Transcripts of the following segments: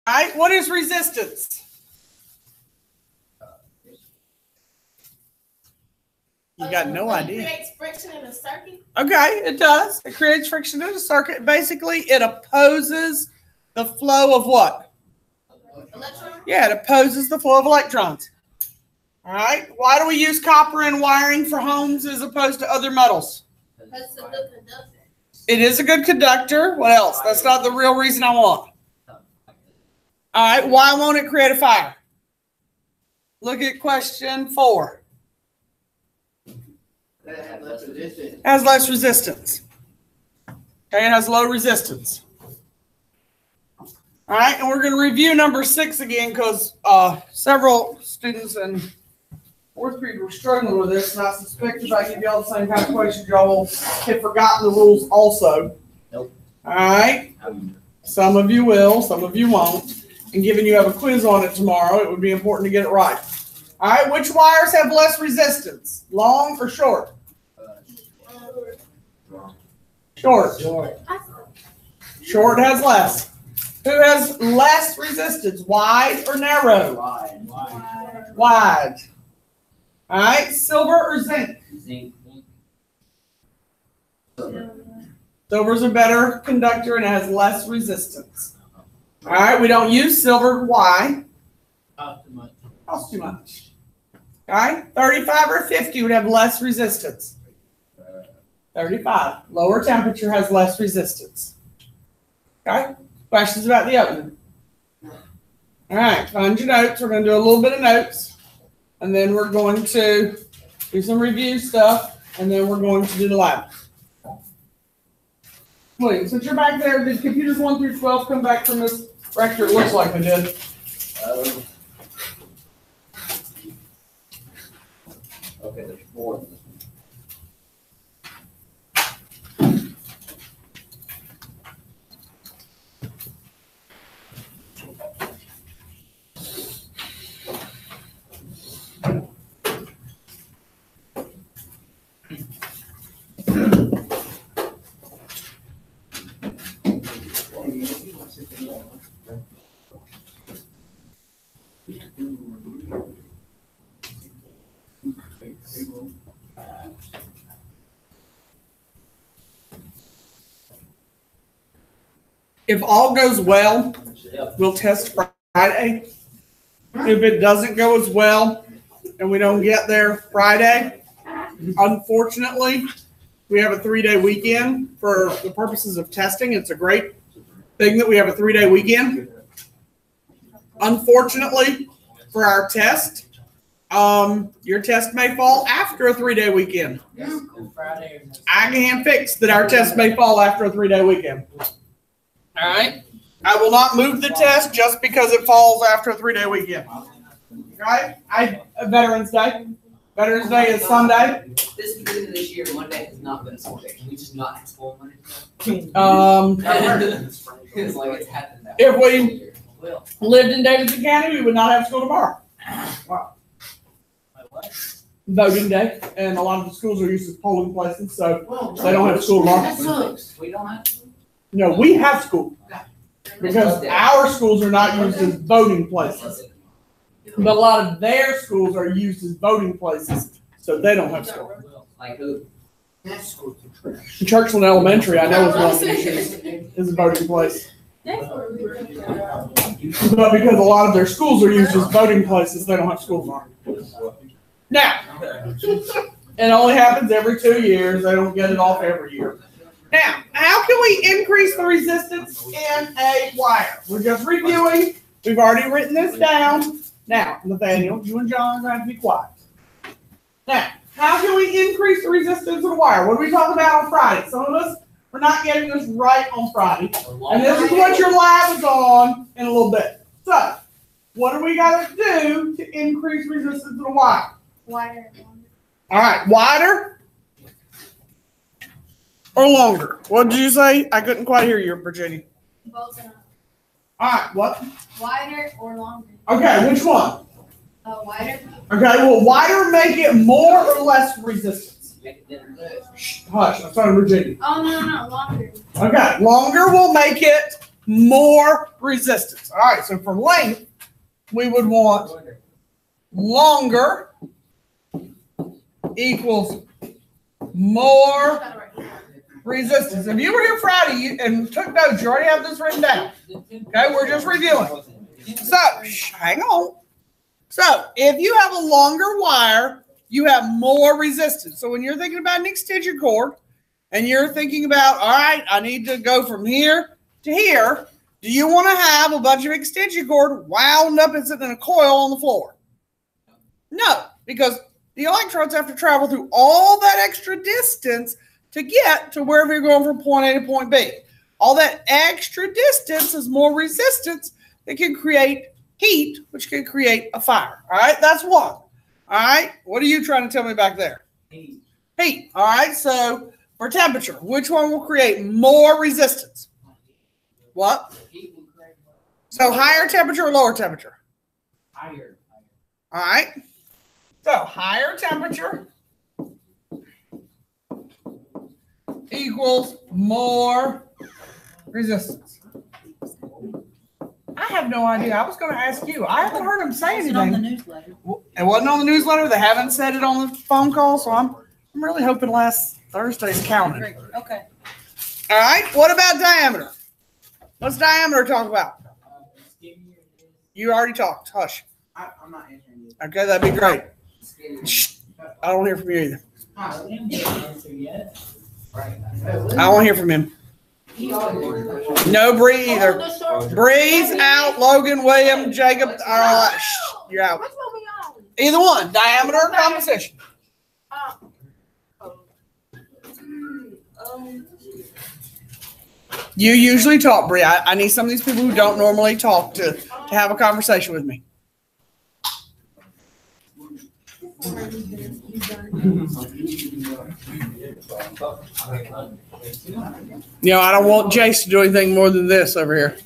All right, what is resistance? You got no idea. It creates friction in a circuit. Okay, it does. It creates friction in a circuit. Basically, it opposes the flow of what? Electrons? Yeah, it opposes the flow of electrons. All right. Why do we use copper in wiring for homes as opposed to other metals? Because it's a good conductor. It is a good conductor. What else? That's not the real reason I want. All right. Why won't it create a fire? Look at question 4. It has less resistance. It has less resistance. Okay, it has low resistance. All right, and we're going to review number 6 again because several students and fourth grade were struggling with this, and I suspect if I give y'all the same kind of questions, y'all will have forgotten the rules also. Nope. All right, some of you will, some of you won't. And given you have a quiz on it tomorrow, it would be important to get it right. All right, which wires have less resistance, long or short? Short. Short has less. Who has less resistance, wide or narrow? Wide. All right, silver or zinc? Zinc. Silver's a better conductor and it has less resistance. All right, we don't use silver. Why? Costs too much. Costs too much. All right, 35 or 50 would have less resistance. 35. Lower temperature has less resistance. Okay, questions about the opening? All right, find your notes. We're going to do a little bit of notes, and then we're going to do some review stuff, and then we're going to do the lab. Wait, since you're back there, did computers 1 through 12 come back from this Rector? It looks like they did. Okay, there's 4. If all goes well, we'll test Friday. If it doesn't go as well and we don't get there Friday, unfortunately, we have a 3-day weekend for the purposes of testing. It's a great thing that we have a 3-day weekend. Unfortunately, for our test, your test may fall after a 3-day weekend. I can fix that our test may fall after a 3-day weekend. All right. I will not move the test just because it falls after a 3-day weekend. All right. Veterans Day. Veterans Day is Sunday. This beginning of this year, Monday has not been a school day. Can we just not have school Monday? It's like it's happened that If we year. lived in Davidson County, we would not have school tomorrow. Wow. Voting day, and a lot of the schools are used as polling places, so they don't have school tomorrow. That sucks. We don't have. No, we have school because our schools are not used as voting places. But a lot of their schools are used as voting places, so they don't have school. Like who? Churchland Elementary, I know, is one that is used as a voting place. But because a lot of their schools are used as voting places, they don't have school tomorrow. Now, it only happens every 2 years. They don't get it off every year. Now, how can we increase the resistance in a wire? We're just reviewing. We've already written this down. Now, Nathaniel, you and John are going to have to be quiet. Now, how can we increase the resistance of the wire? What are we talking about on Friday? Some of us are not getting this right on Friday. And this is what your lab is on in a little bit. So, what do we got to do to increase resistance of the wire? Wider. All right, wider or longer? What did you say? I couldn't quite hear you, Virginia. Both of them. All right, what? Wider or longer? Okay, which one? Wider. Okay, will wider make it more or less resistance? Shh, hush, I'm talking to Virginia. Oh, no, longer. Okay, longer will make it more resistance. All right, so for length, we would want longer equals more resistance. If you were here Friday and took notes, you already have this written down. Okay, we're just reviewing. So, hang on. So, if you have a longer wire, you have more resistance. So, when you're thinking about an extension cord and you're thinking about, all right, I need to go from here to here, do you want to have a bunch of extension cord wound up and sitting in a coil on the floor? No, because the electrons have to travel through all that extra distance to get to wherever you're going from point A to point B. All that extra distance is more resistance that can create heat, which can create a fire. All right, that's one. All right, what are you trying to tell me back there? Heat. Heat. All right, so for temperature, which one will create more resistance? What? Heat will create what? So higher temperature or lower temperature? Higher. All right. So higher temperature equals more resistance. I have no idea. I was going to ask you. I haven't heard him say anything. On the newsletter. It wasn't on the newsletter. They haven't said it on the phone call, so I'm really hoping last Thursday's counting. Okay. All right. What about diameter? What's diameter talk about? You already talked. Hush. I'm not answering you. Okay, that'd be great. Shh. I don't hear from you either. I didn't get an answer yet. Right. I don't want to hear from him. No Bree either. Bree's out. Logan, William, Jacob. All right. Shh. You're out. Which one we on? Either one. Diameter or composition. You usually talk, Bree. I need some of these people who don't normally talk to have a conversation with me. You know, I don't want Jace to do anything more than this over here.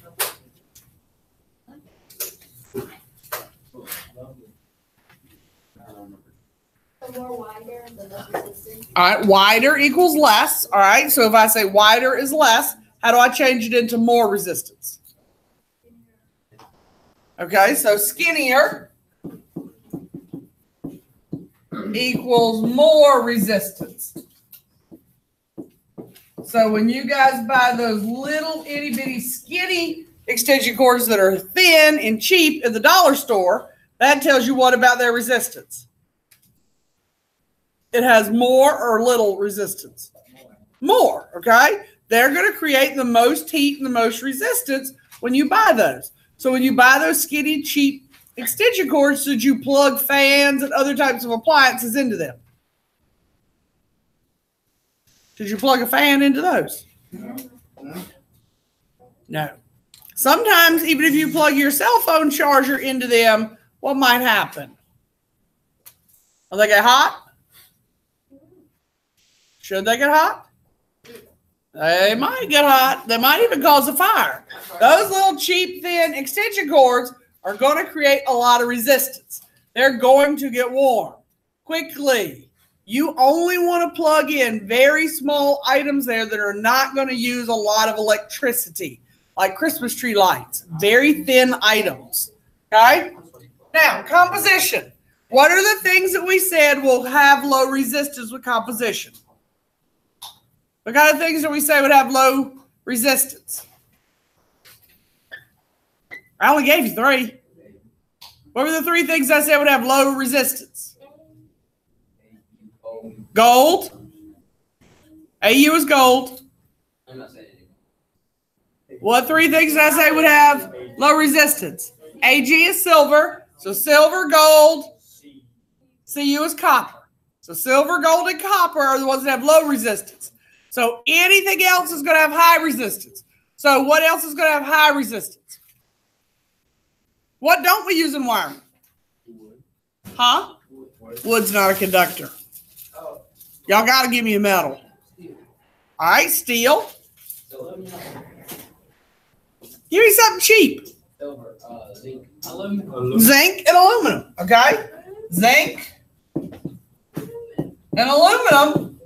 The more wider, the less resistance. All right, wider equals less. All right, so if I say wider is less, how do I change it into more resistance? Okay, so skinnier equals more resistance. So when you guys buy those little itty bitty skinny extension cords that are thin and cheap at the dollar store, that tells you what about their resistance? It has more or little resistance? More, okay? They're going to create the most heat and the most resistance when you buy those. So when you buy those skinny, cheap extension cords, should you plug fans and other types of appliances into them? Should you plug a fan into those? No. Sometimes, even if you plug your cell phone charger into them, what might happen? Will they get hot? Should they get hot? They might get hot. They might even cause a fire. Those little cheap, thin extension cords are going to create a lot of resistance. They're going to get warm quickly. You only want to plug in very small items there that are not going to use a lot of electricity, like Christmas tree lights, very thin items. Okay? Now, composition. What are the things that we said will have low resistance with composition? What kind of things do we say would have low resistance? I only gave you 3. What were the 3 things I said would have low resistance? Gold. AU is gold. I'm not saying anything. What 3 things did I say would have low resistance? AG is silver. So silver, gold. CU is copper. So silver, gold, and copper are the ones that have low resistance. So anything else is going to have high resistance. So what else is going to have high resistance? What don't we use in wiring? Huh? Wood's not a conductor. Y'all got to give me a metal. All right, steel. Give me something cheap. Silver, zinc, aluminum. Zinc and aluminum, okay? Zinc and aluminum.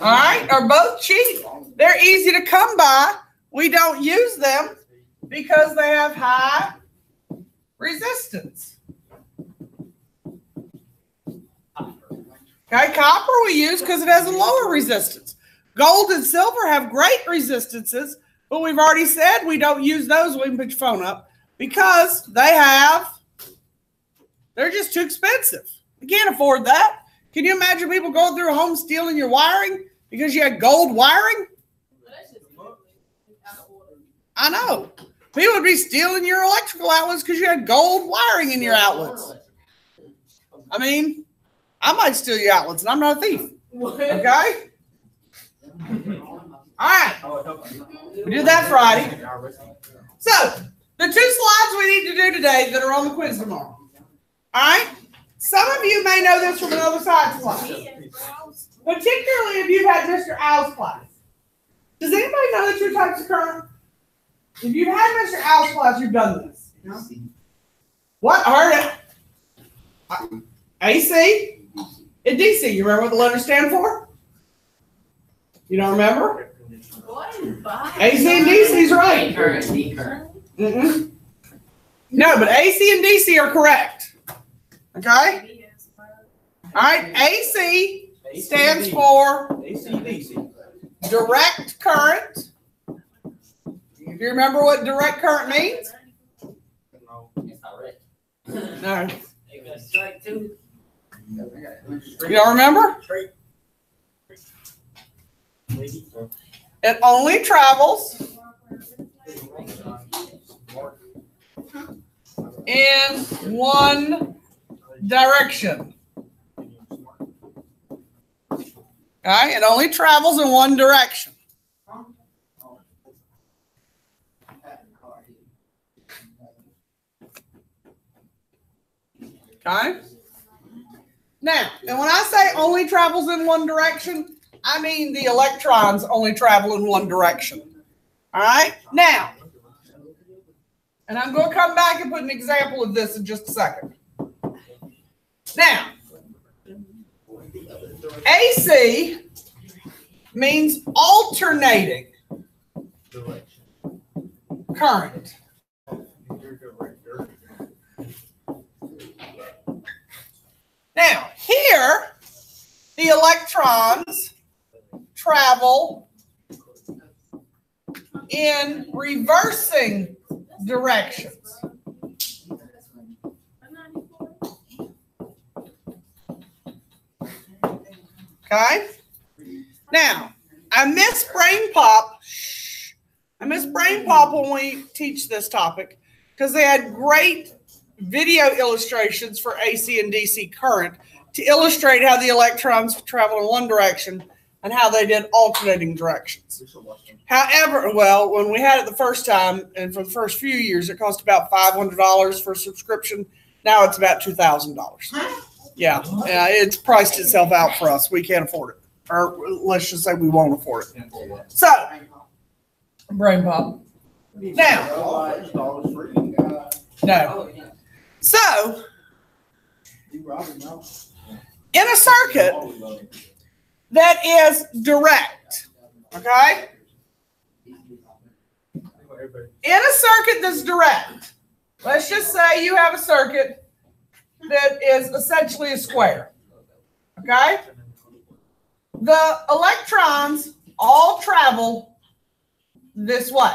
All right, are both cheap. They're easy to come by. We don't use them because they have high resistance. Okay, copper we use because it has a lower resistance. Gold and silver have great resistances, but we've already said we don't use those. We can put your phone up because they're just too expensive. You can't afford that. Can you imagine people going through a home stealing your wiring because you had gold wiring? I know. People would be stealing your electrical outlets because you had gold wiring in your outlets. I mean, I might steal your outlets, and I'm not a thief. Okay? All right. We did that Friday. So, the 2 slides we need to do today that are on the quiz tomorrow. All right? Some of you may know this from another science class, particularly if you've had Mr. Owl's class. Does anybody know the 2 types of current? If you've had Mr. Owl's class, you've done this. What? I heard it. AC and DC. You remember what the letters stand for? You don't remember? AC and DC is right. Mm-mm. No, but AC and DC are correct. Okay? All right. AC stands for direct current. Do you remember what direct current means? No. You don't remember? It only travels in one direction. Okay? It only travels in one direction. Okay? Now, and when I say only travels in one direction, I mean the electrons only travel in one direction. All right? Now, and I'm going to come back and put an example of this in just a second. Now, AC means alternating current. Now, here, the electrons travel in reversing directions. Okay? Now, I miss brain pop. I miss brain pop when we teach this topic because they had great video illustrations for AC and DC current to illustrate how the electrons travel in one direction and how they did alternating directions. However, well, when we had it the first time and for the first few years, it cost about $500 for a subscription. Now it's about $2,000. Yeah, it's priced itself out for us. We can't afford it. Or let's just say we won't afford it. So, brain pop. Now, no. So, in a circuit that is direct, okay? In a circuit that's direct, let's just say you have a circuit that is essentially a square, okay? The electrons all travel this way,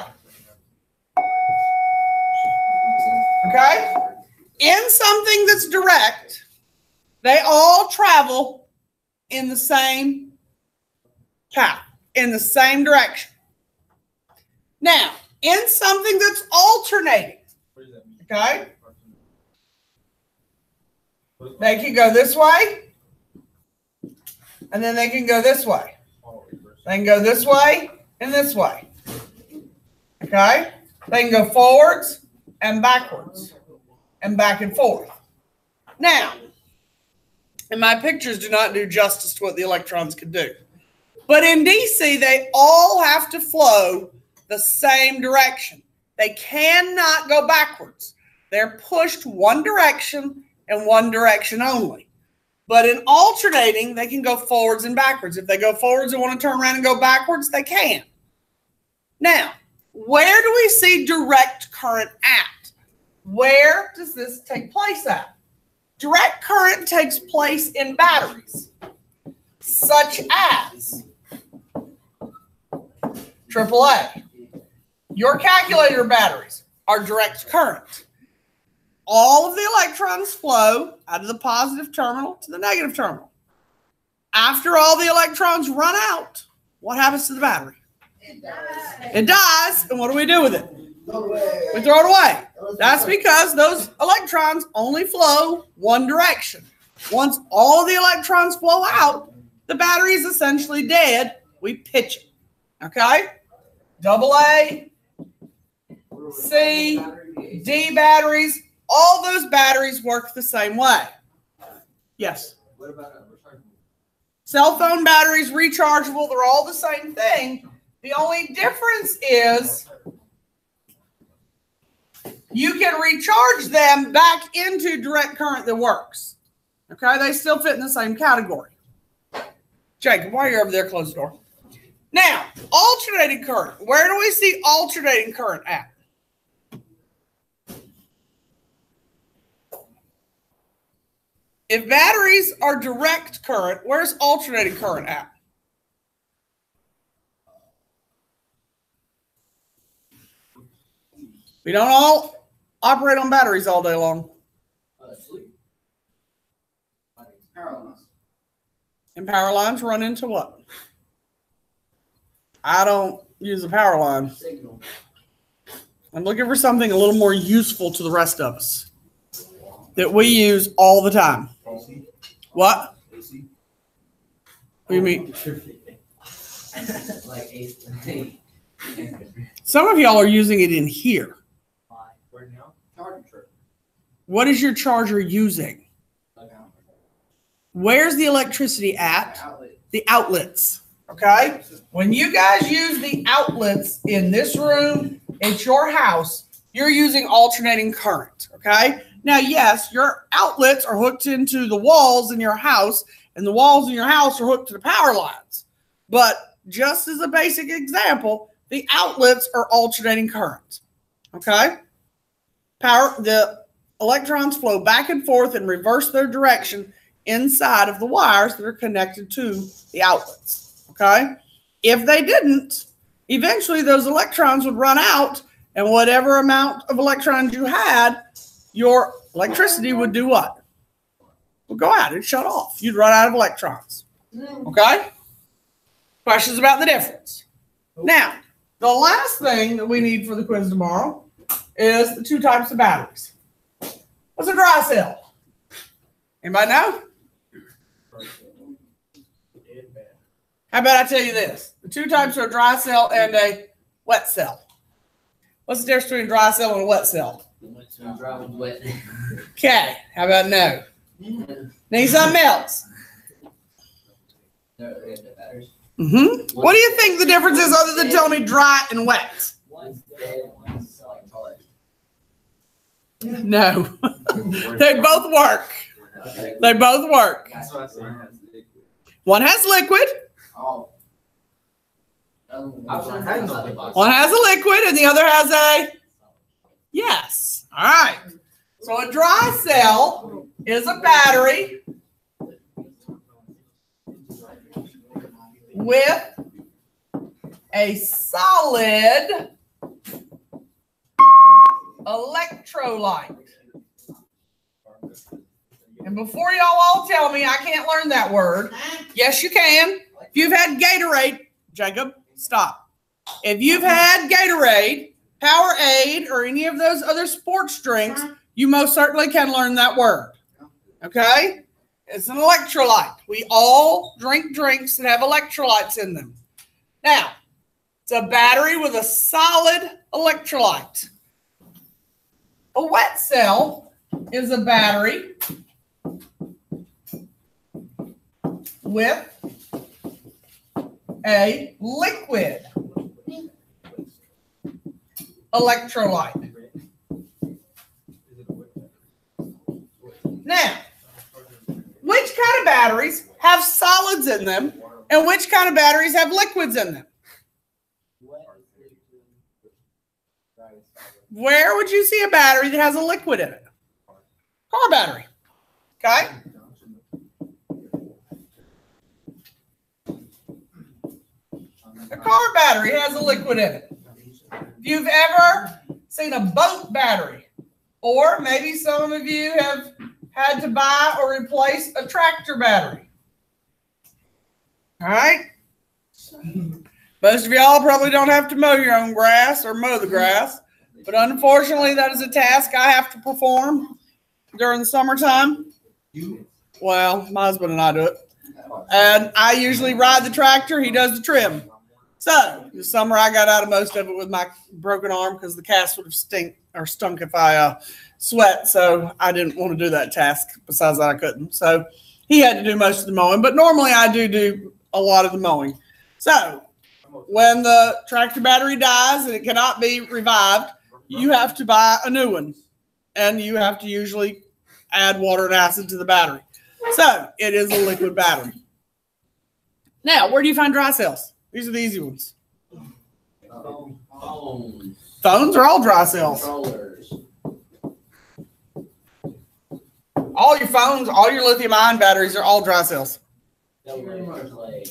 okay? In something that's direct, they all travel in the same path, in the same direction. Now, in something that's alternating, okay, they can go this way, and then they can go this way. They can go this way and this way, okay? They can go forwards and backwards and back and forth. Now, and my pictures do not do justice to what the electrons can do. But in DC, they all have to flow the same direction. They cannot go backwards. They're pushed one direction and one direction only. But in alternating, they can go forwards and backwards. If they go forwards and want to turn around and go backwards, they can. Now, where do we see direct current at? Where does this take place at? Direct current takes place in batteries, such as AAA. Your calculator batteries are direct current. All of the electrons flow out of the positive terminal to the negative terminal. After all the electrons run out, what happens to the battery? It dies, and what do we do with it? We throw it away. That's because those electrons only flow one direction. Once all of the electrons flow out, the battery is essentially dead. We pitch it. Okay? AA, C, D batteries, all those batteries work the same way. Yes? What about rechargeable? Cell phone batteries, rechargeable, they're all the same thing. The only difference is you can recharge them back into direct current that works. Okay, they still fit in the same category. Jacob, while you're over there, close the door. Now, alternating current. Where do we see alternating current at? If batteries are direct current, where's alternating current at? We don't all operate on batteries all day long. Sleep. Power lines. And power lines run into what? I don't use a power line. Signal. I'm looking for something a little more useful to the rest of us that we use all the time. What? What do you mean? Like AC. Some of y'all are using it in here. Where now? Charger. What is your charger using? Where's the electricity at? Outlet. The outlets. Okay? When you guys use the outlets in this room, at your house, you're using alternating current. Okay? Now, yes, your outlets are hooked into the walls in your house, and the walls in your house are hooked to the power lines. But just as a basic example, the outlets are alternating current. Okay? The electrons flow back and forth and reverse their direction inside of the wires that are connected to the outlets. Okay? If they didn't, eventually those electrons would run out, and whatever amount of electrons you had, your electricity would do what? Would go out. It'd shut off. You'd run out of electrons. Okay? Questions about the difference? Now, the last thing that we need for the quiz tomorrow is the two types of batteries. What's a dry cell? Anybody know? How about I tell you this? The two types are a dry cell and a wet cell. What's the difference between a dry cell and a wet cell? Dry one's wet. Okay, how about no? Need something else? What do you think the difference is other than telling me dry and wet? One's dead, one's like hard. No. They both work. They both work. That's what I said. One has liquid. Oh. One has a liquid and the other has a yes. All right. So a dry cell is a battery with a solid electrolyte. And before y'all all tell me I can't learn that word, yes, you can. If you've had Gatorade, Jacob, stop. If you've had Gatorade, Powerade, or any of those other sports drinks, you most certainly can learn that word. Okay? It's an electrolyte. We all drink drinks that have electrolytes in them. Now, it's a battery with a solid electrolyte. A wet cell is a battery with a liquid electrolyte. Now, which kind of batteries have solids in them and which kind of batteries have liquids in them? Where would you see a battery that has a liquid in it? Car battery. Okay? A car battery has a liquid in it. If you've ever seen a boat battery, or maybe some of you have had to buy or replace a tractor battery. All right? Most of y'all probably don't have to mow your own grass or mow the grass, but unfortunately that is a task I have to perform during the summertime. Well, my husband and I do it. And I usually ride the tractor, he does the trim. So this summer I got out of most of it with my broken arm because the cast would have stunk if I sweat. So I didn't want to do that task. Besides that, I couldn't. So he had to do most of the mowing. But normally I do a lot of the mowing. So when the tractor battery dies and it cannot be revived, you have to buy a new one. And you have to usually add water and acid to the battery. So it is a liquid battery. Now, where do you find dry cells? These are the easy ones. Phones are all dry cells. All your phones, all your lithium-ion batteries are all dry cells.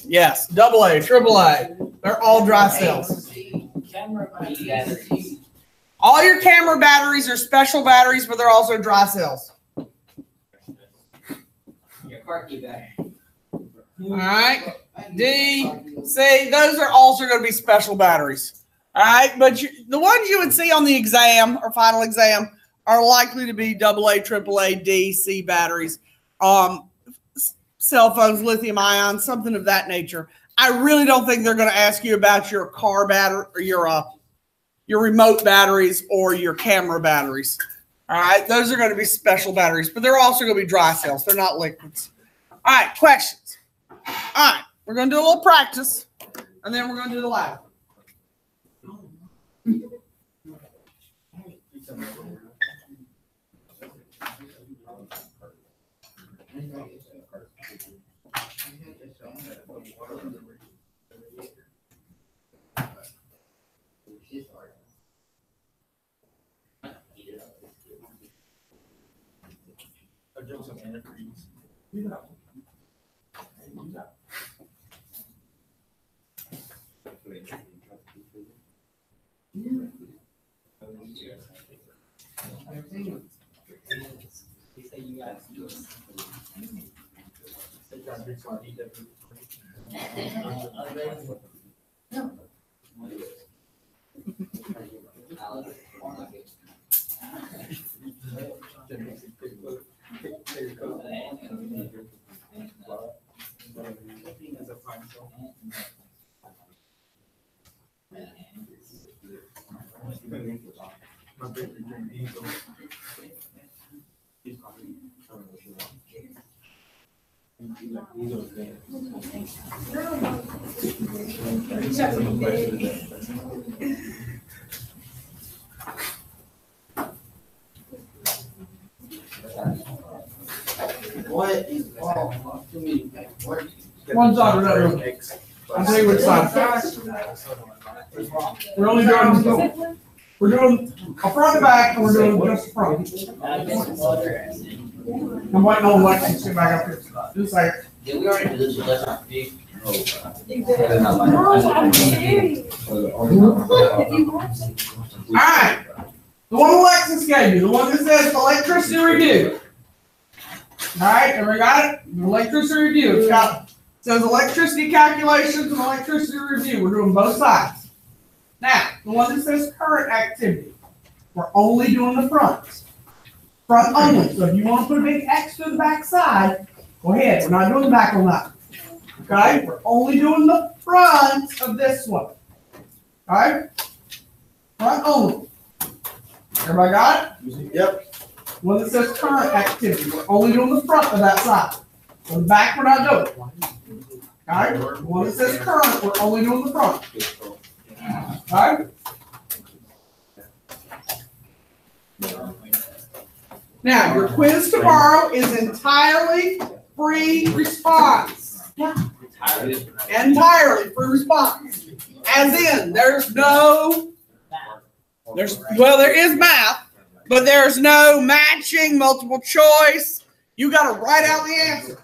Yes, AA, AAA. They're all dry cells. All your camera batteries are special batteries, but they're also dry cells. Your car key back. All right. D, C, those are also going to be special batteries. All right. But the ones you would see on the exam or final exam are likely to be AA, AAA, D, C batteries. Cell phones, lithium ion, something of that nature. I really don't think they're going to ask you about your car battery or your remote batteries or your camera batteries. All right. Those are going to be special batteries, but they're also going to be dry cells. They're not liquids. All right. Questions. All right. We're going to do a little practice, and then we're going to do the lab. What is One side or another. I'll tell you which side. We're only doing, we're doing a front and back, and we're doing just the front. I'm waiting on Lexi to get back up here. Just a second. Did we already do this with lesson 3? All right. The one Alexis gave you, the one that says electricity review. All right, everybody got it? Electricity review. It says electricity calculations and electricity review. We're doing both sides. Now, the one that says current activity, we're only doing the front. Front only. So if you want to put a big X to the back side, go ahead. We're not doing the back on that. Okay? We're only doing the front of this one. All right? Front only. Everybody got it? Yep. One that says current activity, we're only doing the front of that side. On the back, we're not doing it. Okay? One that says current, we're only doing the front. Okay? Now, your quiz tomorrow is entirely free response. Entirely free response. As in, there's no There is math, but there's no matching, multiple choice. You got to write out the answer.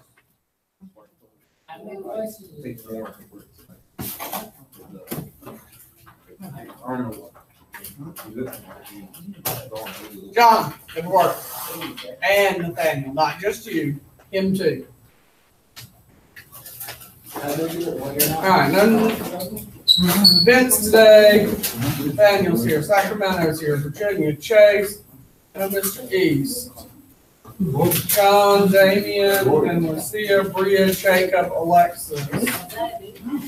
John, good work. And Nathaniel, not just you, him too. All right, none. Vince today. Nathaniel's here. Sacramento's here. Virginia, Chase, and Mr. East. John, Damien, and Lucia, Bria, Jacob, Alexis,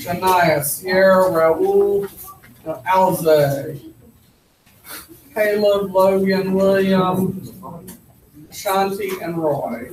Shania, Sierra, Raul, Alze, Caleb, Logan, William, Shanti, and Roy.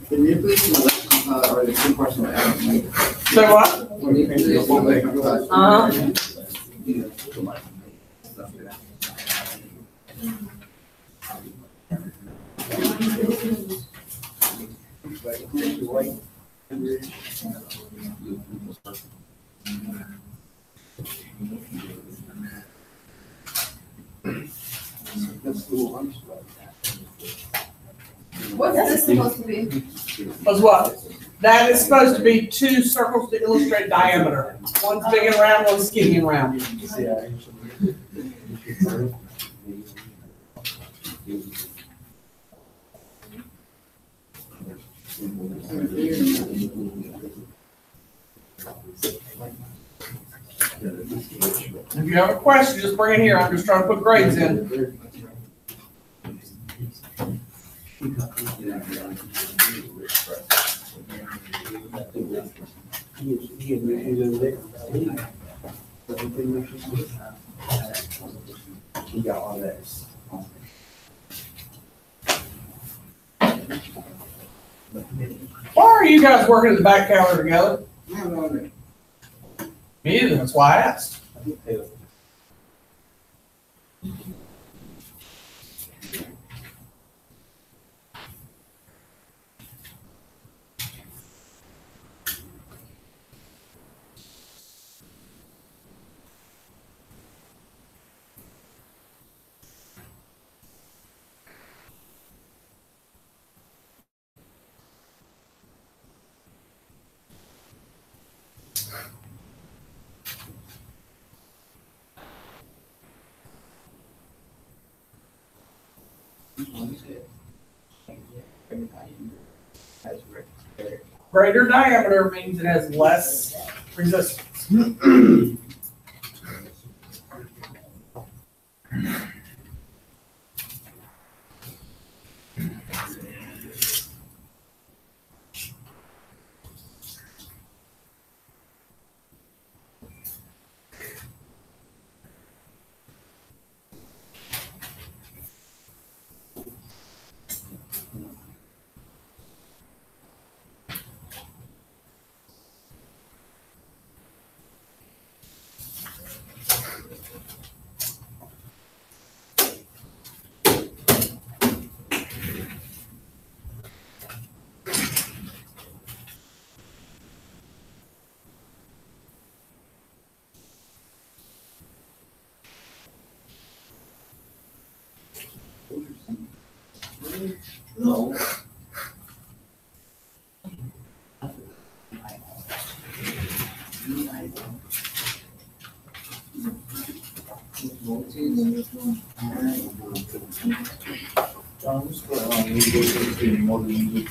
Can you please, or the two questions I have? So what? Can you please, What's this supposed to be? Was what? That is supposed to be two circles to illustrate diameter. One's big and round, one's skinny and round. If you have a question, just bring it here. I'm just trying to put grades in. Why are you guys working at the back counter together? Me either, that's why I asked. Greater diameter means it has less resistance. No. John, what's going on? We go to the motor engine.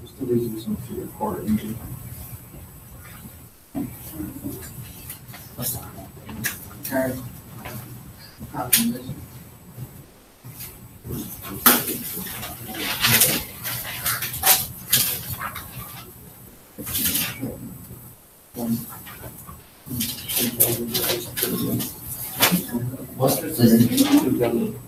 What's the reason for your car engine? Turn. What's the system?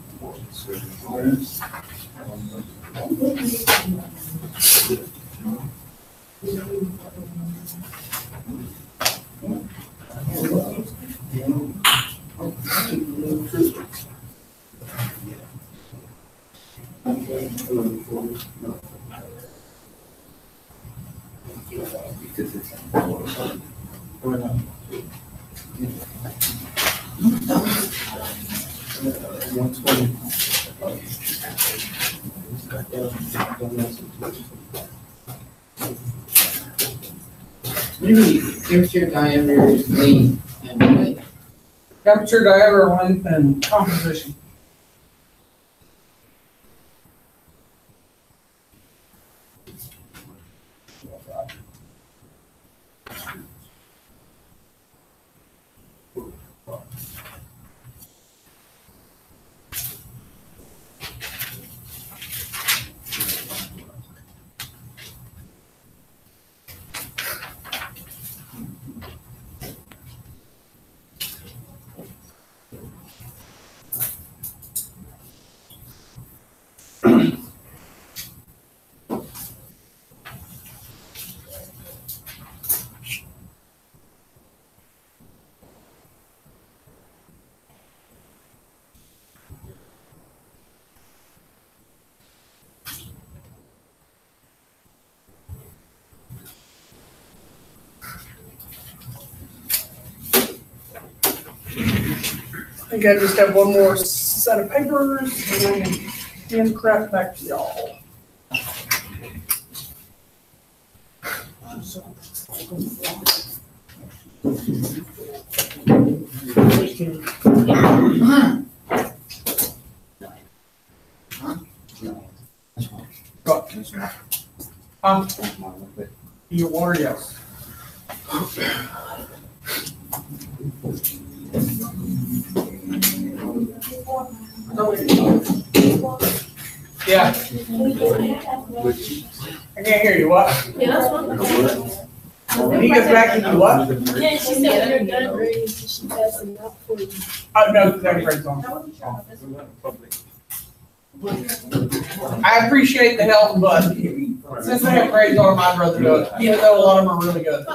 Temperature, diameter, length, and weight. Temperature, diameter, length, and composition. I think I just have one more set of papers and I can hand crap back to y'all. Your water, yes. Yeah, I can't hear you, what? Yeah, that's one. When he gets back, you do what? Yeah, she said when you're done reading, she has some up for you. Oh, no, that breaks on. I appreciate the help, but since I have grades on them, I'd rather do it, even though a lot of them are really good.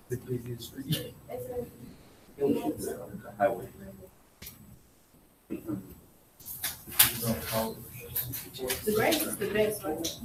The busiest street. The grade is the best, right?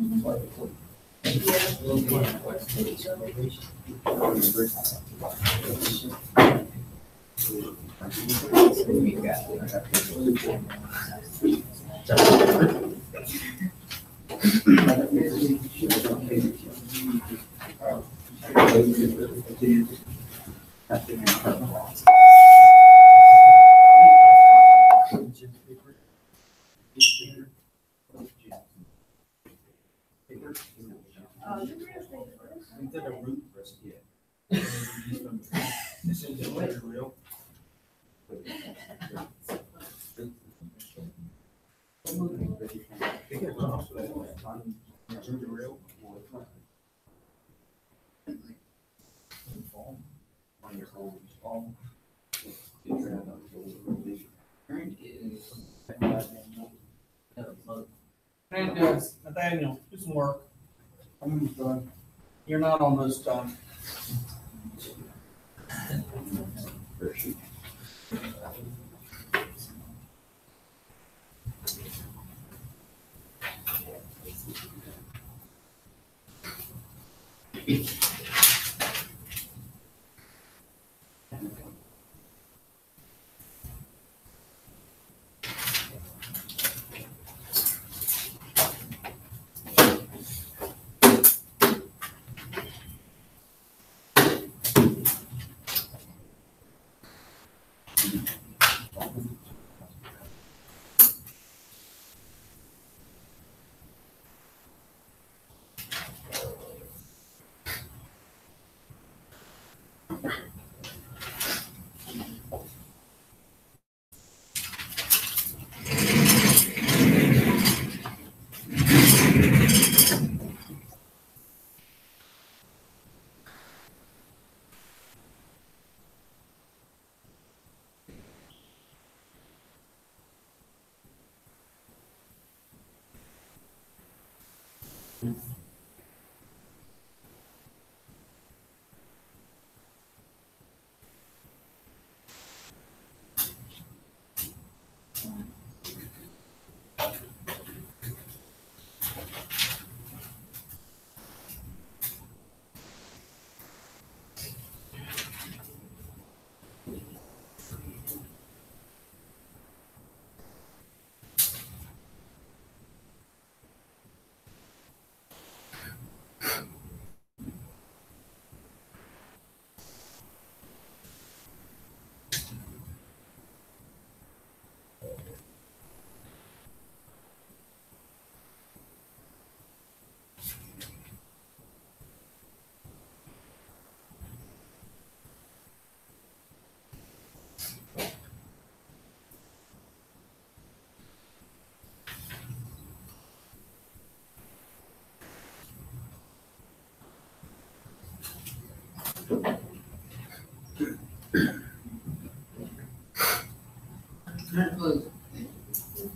Nathaniel, do some work. I'm done. You're not almost done.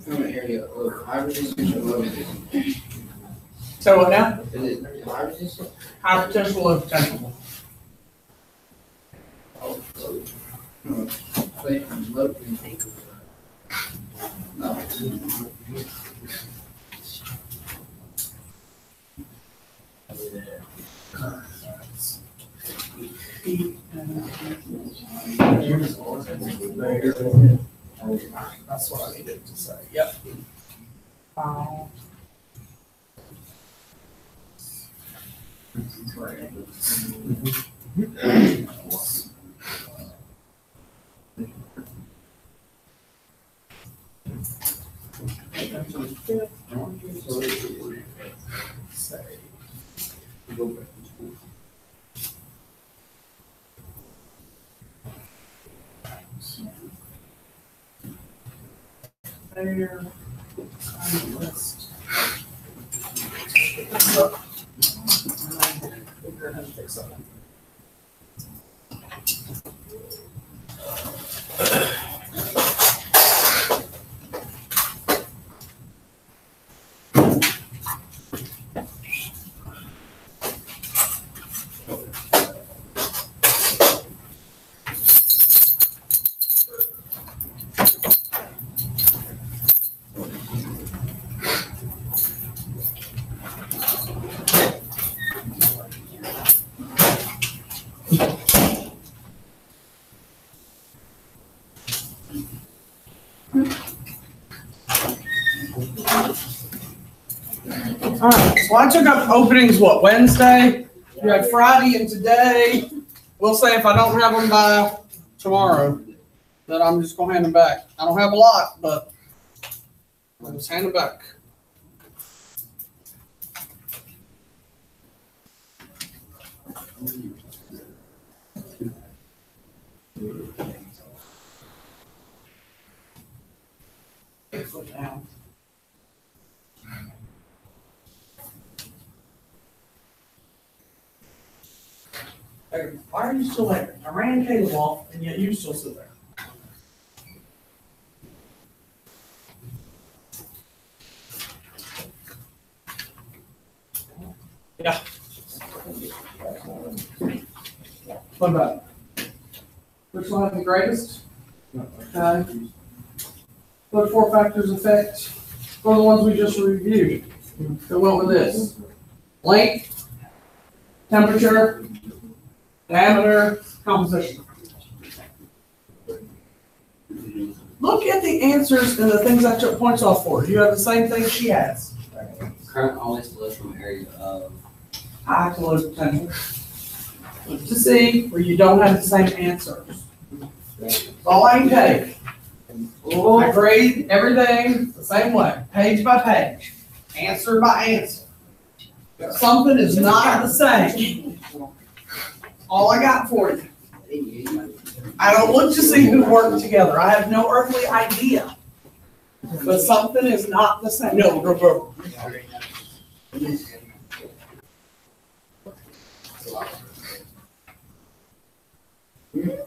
From an area of high resistance or low resistance. So what now? Is it high resistance? High potential, low potential. Wait, low. No. That's what I needed to say, yep. There. List. Figure out how to fix that. All right, so I took up openings, what, Wednesday? You had Friday and today. We'll say if I don't have them by tomorrow, then I'm just gonna hand them back. I don't have a lot, but I'll just hand them back. Foot down. Hey, why are you still there? I ran Caleb off, and yet you still sit there. Yeah. What about it? Which one is the greatest? Okay. What four factors affect? What are the ones we just reviewed? That went with this. Length, temperature, diameter, composition. Look at the answers and the things I took points off for. You have the same thing she has. Current always flows from an area of. High to low potential. Look to see where you don't have the same answers. That's all I can take. I grade everything the same way, page by page, answer by answer. If something is not the same, all I got for you. I don't look to see who worked together. I have no earthly idea. But something is not the same. No, go. You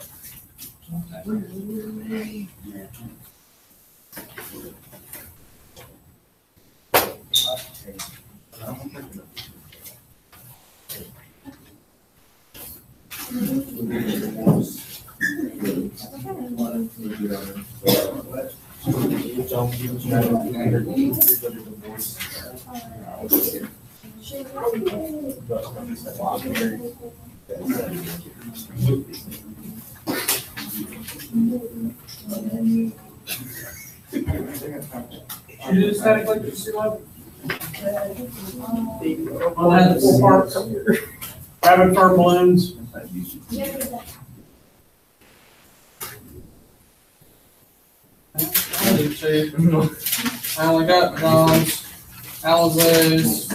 do static electricity lab? I'll have the full parts. Having firm balloons. I only got bombs, Alizés.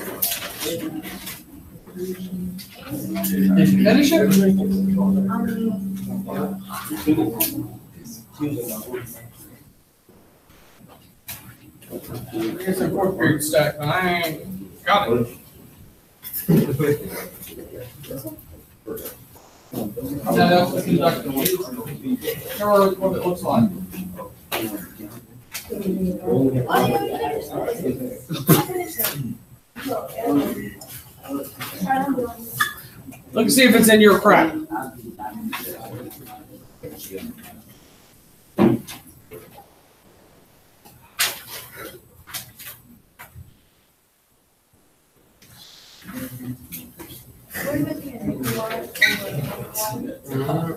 Did you finish it? Here's a fourth period stack, but I ain't got it. No, that's the conductor. Or what it looks like. Look and see if it's in your crack.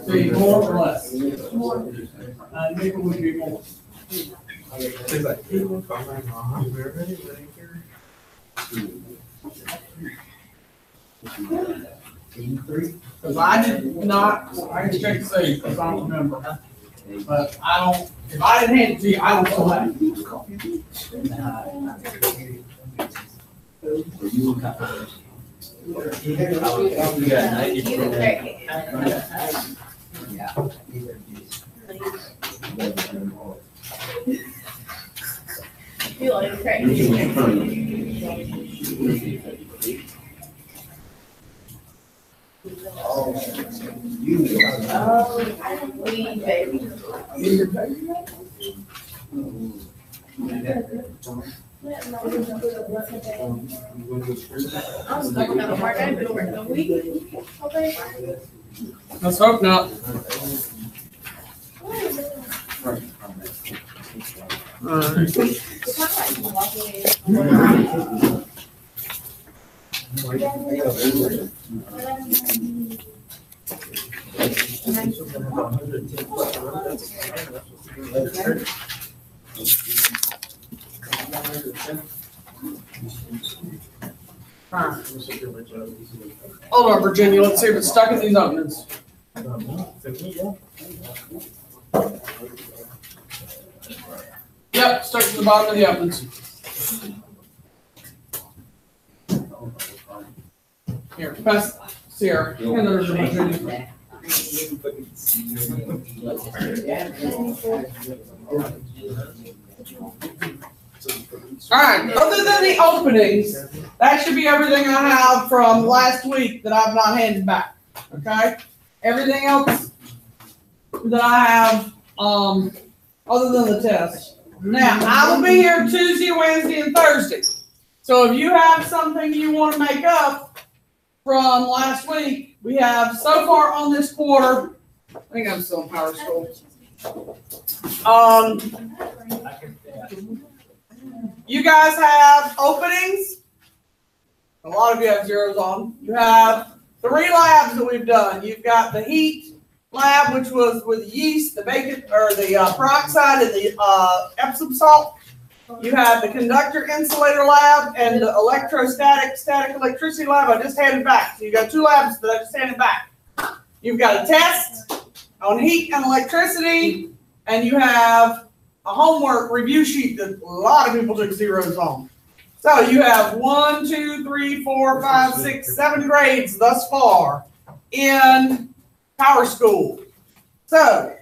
See, more or less? Nickel would be more. Because I did not, I can check to see, because I don't remember. But I don't, if I didn't hand it to you, I don't still have Feel like crazy. Baby. I'm stuck on a hard day, but over a week. Let's hope not. Hold on, Virginia. Let's see if it's stuck in these openings. Yep, stuck to the bottom of the ovens. Here, pass Sierra. Hand those to Virginia. All right, other than the openings, that should be everything I have from last week that I've not handed back, okay? Everything else that I have, other than the test. Now, I will be here Tuesday, Wednesday, and Thursday. So if you have something you want to make up from last week, we have so far on this quarter, I think I'm still in Power School. You guys have openings. A lot of you have zeros on. You have 3 labs that we've done. You've got the heat lab, which was with yeast, the bacon, or the peroxide, and the Epsom salt. You have the conductor insulator lab and the electrostatic static electricity lab. I just handed back. So you got 2 labs that I just handed back. You've got a test, on heat and electricity, and you have a homework review sheet that a lot of people took zeros on. So you have 1, 2, 3, 4, 5, 6, 7 grades thus far in Power School. So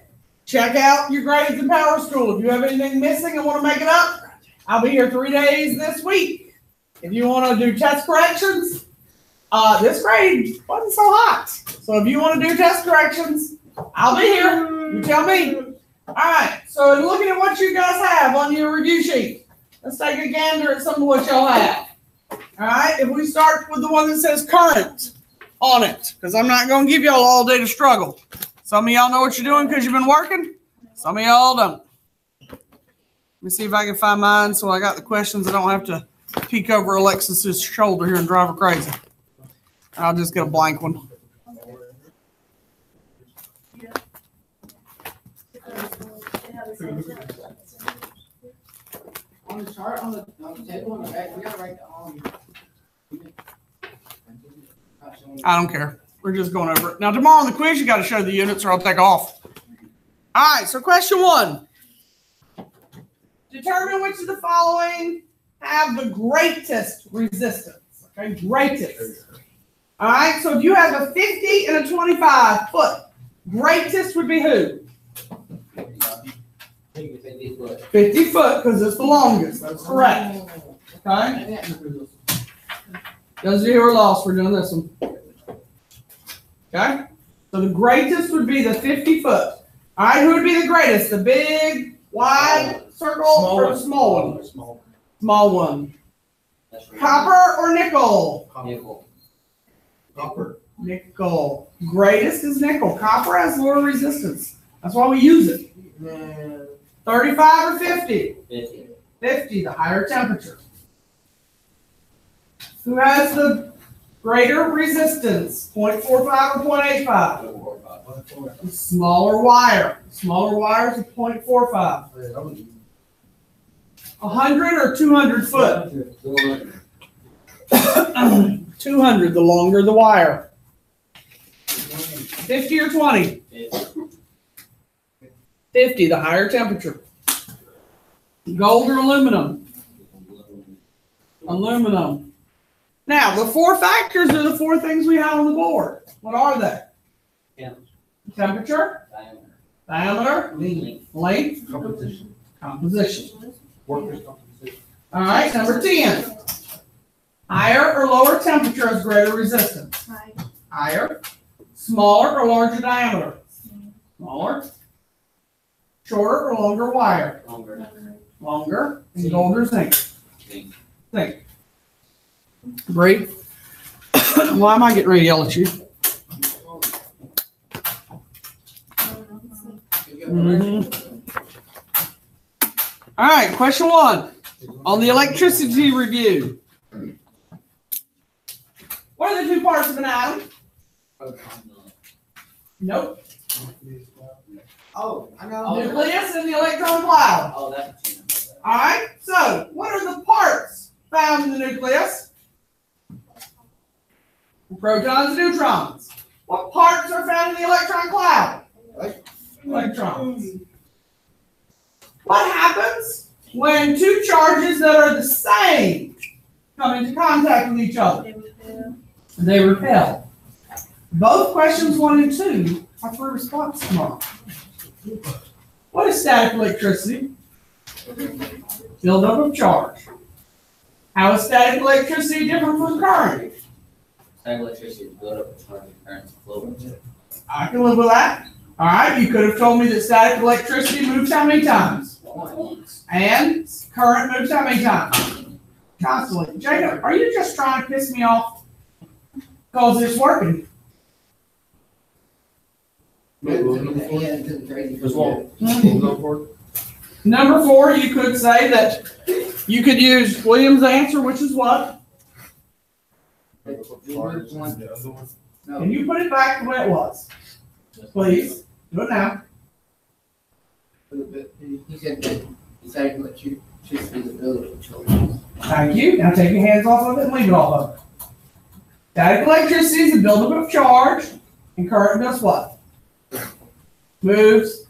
check out your grades in Power School. If you have anything missing and want to make it up, I'll be here 3 days this week. If you want to do test corrections, this grade wasn't so hot. So if you want to do test corrections, I'll be here. You tell me. All right. So looking at what you guys have on your review sheet, let's take a gander at some of what y'all have. All right. If we start with the one that says current on it, because I'm not going to give y'all all day to struggle. Some of y'all know what you're doing because you've been working. Some of y'all don't. Let me see if I can find mine so I got the questions. I don't have to peek over Alexis's shoulder here and drive her crazy. I'll just get a blank one. On the chart, on the table, on the back, we gotta write I don't care. We're just going over it. Now, tomorrow on the quiz, you got to show the units or I'll take off. All right, so question 1. Determine which of the following have the greatest resistance. Okay, greatest. All right, so if you have a 50 and a 25 foot, greatest would be who? 50 foot, because it's the longest. That's correct. Okay? Those of you who are lost, we're doing this one. Okay? So the greatest would be the 50 foot. All right, who would be the greatest? The big, wide circle or the small one? Small one. Copper or nickel? Nickel. Copper. Nickel. Greatest is nickel. Copper has lower resistance. That's why we use it. 35 or 50? 50. 50, the higher temperature. Who has the greater resistance? 0.45 or 0.85? Smaller wire. Smaller wires are 0.45. 100 or 200 foot? 200, the longer the wire. 50 or 20? 50, the higher temperature. Gold or aluminum? Aluminum. Now, the 4 factors are the 4 things we have on the board. What are they? Temperature, diameter, length, composition. Workers' compensation. All right, number 10. Higher or lower temperature has greater resistance. Higher. Smaller or larger diameter? Smaller. Shorter or longer wire? Longer. And gold or zinc? Zinc. Great. Why am I getting ready to yell at you? All right, question 1 on the electricity review. What are the 2 parts of an atom? Nope. Oh, I know. Nucleus and the electron cloud. Oh, that's All right, so what are the parts found in the nucleus? Protons and neutrons. What parts are found in the electron cloud? Electrons. What happens when 2 charges that are the same come into contact with each other? They repel. Both questions 1 and 2 are for response tomorrow. What is static electricity? Buildup of charge. How is static electricity different from current? Static electricity is built up of charge and currents flow. I can live with that. All right, you could have told me that static electricity moves how many times? Once. And current moves how many times? Constantly. Jacob, are you just trying to piss me off? Because it's working. Number 4, you could say that you could use Williams' answer, which is what? Can you put it back the way it was? Please, do it now. He said that static electricity is the buildup of charge. Thank you. Now take your hands off of it and leave it off of it. Static electricity is the buildup of charge, and current does what? moves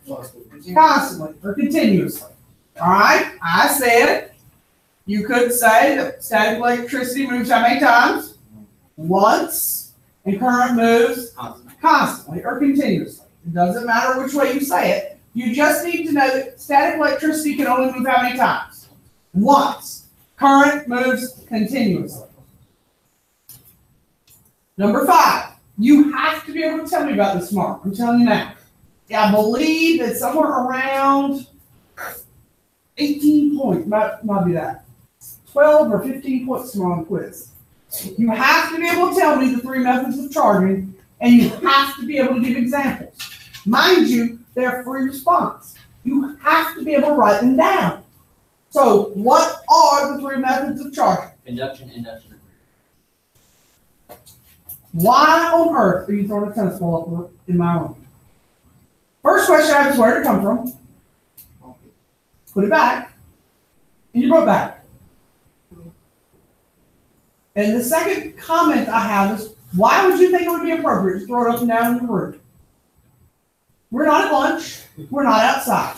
constantly or continuously. All right, I said you could say that static electricity moves how many times? Once, and current moves constantly or continuously. It doesn't matter which way you say it. You just need to know that static electricity can only move how many times? Once. Current moves continuously. Number 5, you have to be able to tell me about this tomorrow. I'm telling you now. I believe it's somewhere around 18 points. Might be that. 12 or 15 points tomorrow on the quiz. You have to be able to tell me the 3 methods of charging, and you have to be able to give examples. Mind you, they're free response. You have to be able to write them down. So, what are the 3 methods of charging? Induction, induction, and Why on earth are you throwing a tennis ball up in my room? First question I have is where did it come from? Put it back. And you put it back. And the second comment I have is, why would you think it would be appropriate to throw it up and down in the room? We're not at lunch. We're not outside.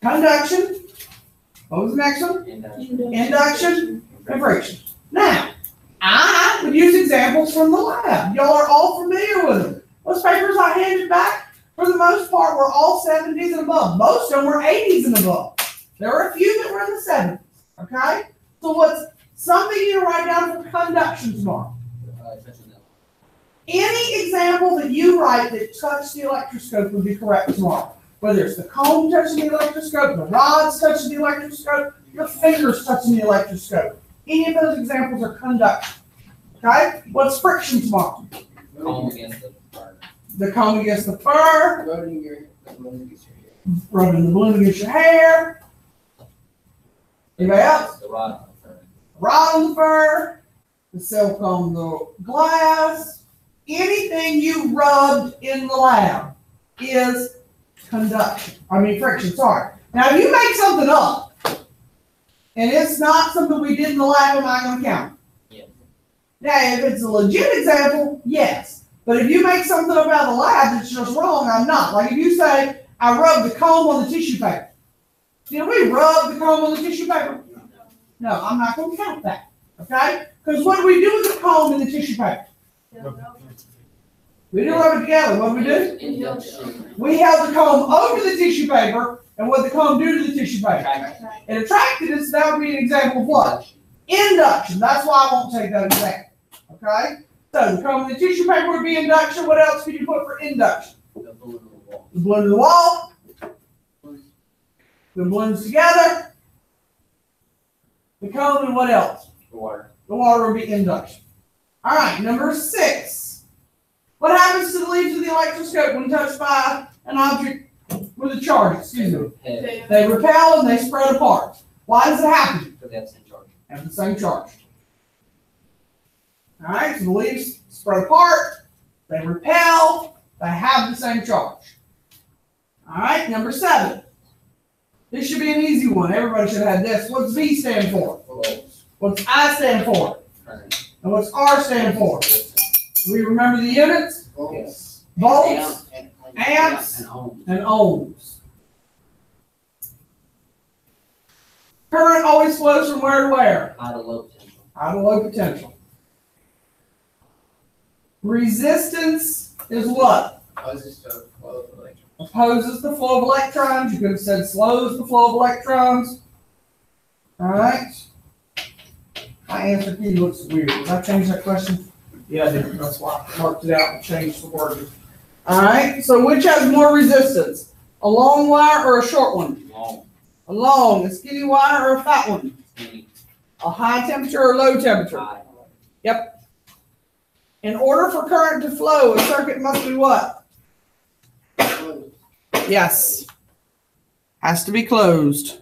Conduction. What was the next one? Induction and friction. Now, I would use examples from the lab. Y'all are all familiar with them. Those papers I handed back, for the most part, were all 70s and above. Most of them were 80s and above. There were a few that were in the 70s. Okay? So what's something you write down for conduction tomorrow? Any example that you write that touched the electroscope would be correct tomorrow. Whether it's the comb touching the electroscope, the rods touching the electroscope, your fingers touching the electroscope. Any of those examples are conduction. Okay? What's friction tomorrow? Comb against the fur. The comb against the fur, Rubbing the balloon against your hair. rubbing the balloon against your hair. Anybody else? The rod on the fur. Rod on the fur, the silk on the glass. Anything you rubbed in the lab is friction, sorry. Now, if you make something up, and it's not something we did in the lab, am I going to count it? Yes. Now, if it's a legit example, yes. But if you make something up out of the lab that's just wrong, I'm not. Like if you say, I rubbed the comb on the tissue paper. Did we rub the comb on the tissue paper? No, I'm not going to count that. Okay? Because what do we do with the comb and the tissue paper? We didn't rub it together. What do we do? Induction. We held the comb over the tissue paper, and what did the comb do to the tissue paper? It attracted it, so that would be an example of what? Induction. That's why I won't take that example. Okay? So the comb and the tissue paper would be induction. What else could you put for induction? The balloon on the wall. The balloon to the wall. The balloons together. The comb and what else? The water. The water would be induction. All right, number 6. What happens to the leaves of the electroscope when touched by an object with a charge? Excuse me. Head. They repel and they spread apart. Why does it happen? Because they have the same charge. Have the same charge. All right, so the leaves spread apart, they repel, they have the same charge. All right, number 7. This should be an easy one. Everybody should have had this. What's V stand for? What's I stand for? Current. And what's R stand for? Do we remember the units? Volts. Volts, And amps, And ohms. and ohms. Current always flows from where to where? High to low potential. High to low potential. Resistance is what? Opposes the flow of electrons. Opposes the flow of electrons. You could have said slows the flow of electrons. All right. My answer key looks weird. Did I change that question? Yeah, I did. That's why I marked it out and changed the wording. All right. So which has more resistance? A long wire or a short one? Long. A long, a skinny wire or a fat one? Skinny. A high temperature or low temperature? High. Yep. In order for current to flow, a circuit must be what? Yes. Has to be closed.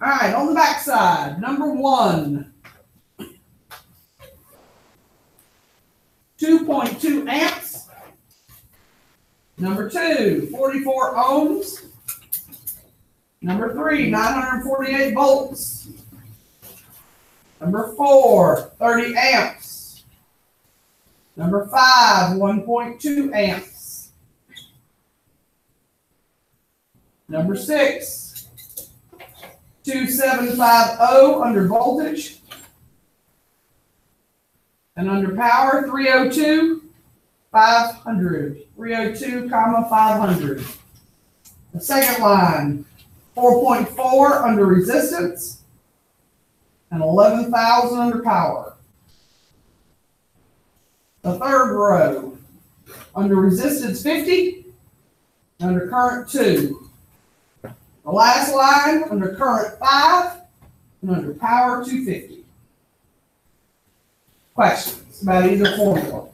All right, on the back side, number 1. 2.2 amps. Number 2, 44 ohms. Number 3, 948 volts. Number 4, 30 amps. Number 5, 1.2 amps. Number 6, 2750 under voltage. And under power, 302, 500. 302, 500. The second line, 4.4 under resistance and 11,000 under power. The third row, under resistance 50, under current 2. The last line, under current 5 and under power 250. Questions about either formula?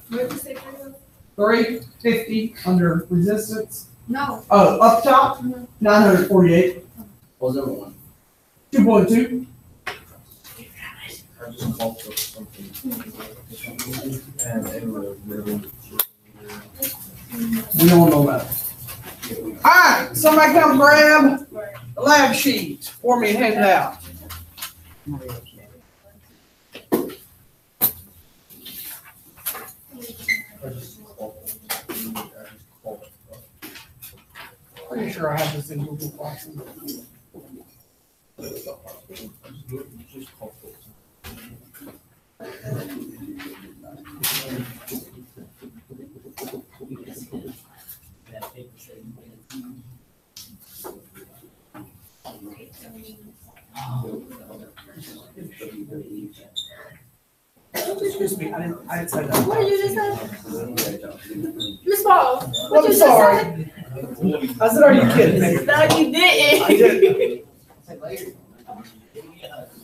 What did you say, Chris? 350 under resistance. No. Oh, up top, 948, What was number 1? 2.2. I just called for something. And it was really. We don't know that. All right, somebody come grab the lab sheet for me and hand it out. I just called for. Pretty sure I have this in Google Classroom. Just called for. Excuse me, I didn't say that. What did you just say? Miss Paul, what I'm you sorry. just say? I said, are you kidding me? No, you didn't. I did.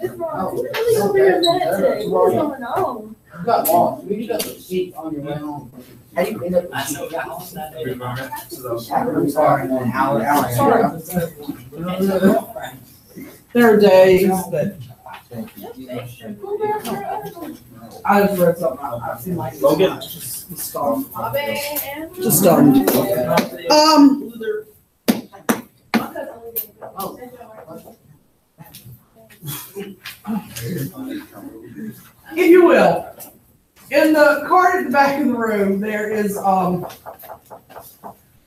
Miss Paul, what are you over here mad today? What's going on? You got lost. We just got the seat on your way home. How do you end up? I still got lost that day. I'm sorry, man. Hour. Sorry. There are days that I just read something out. I seem like Go get it. just stunned. My bad. Just stunned. If you will, in the card at the back of the room, there is your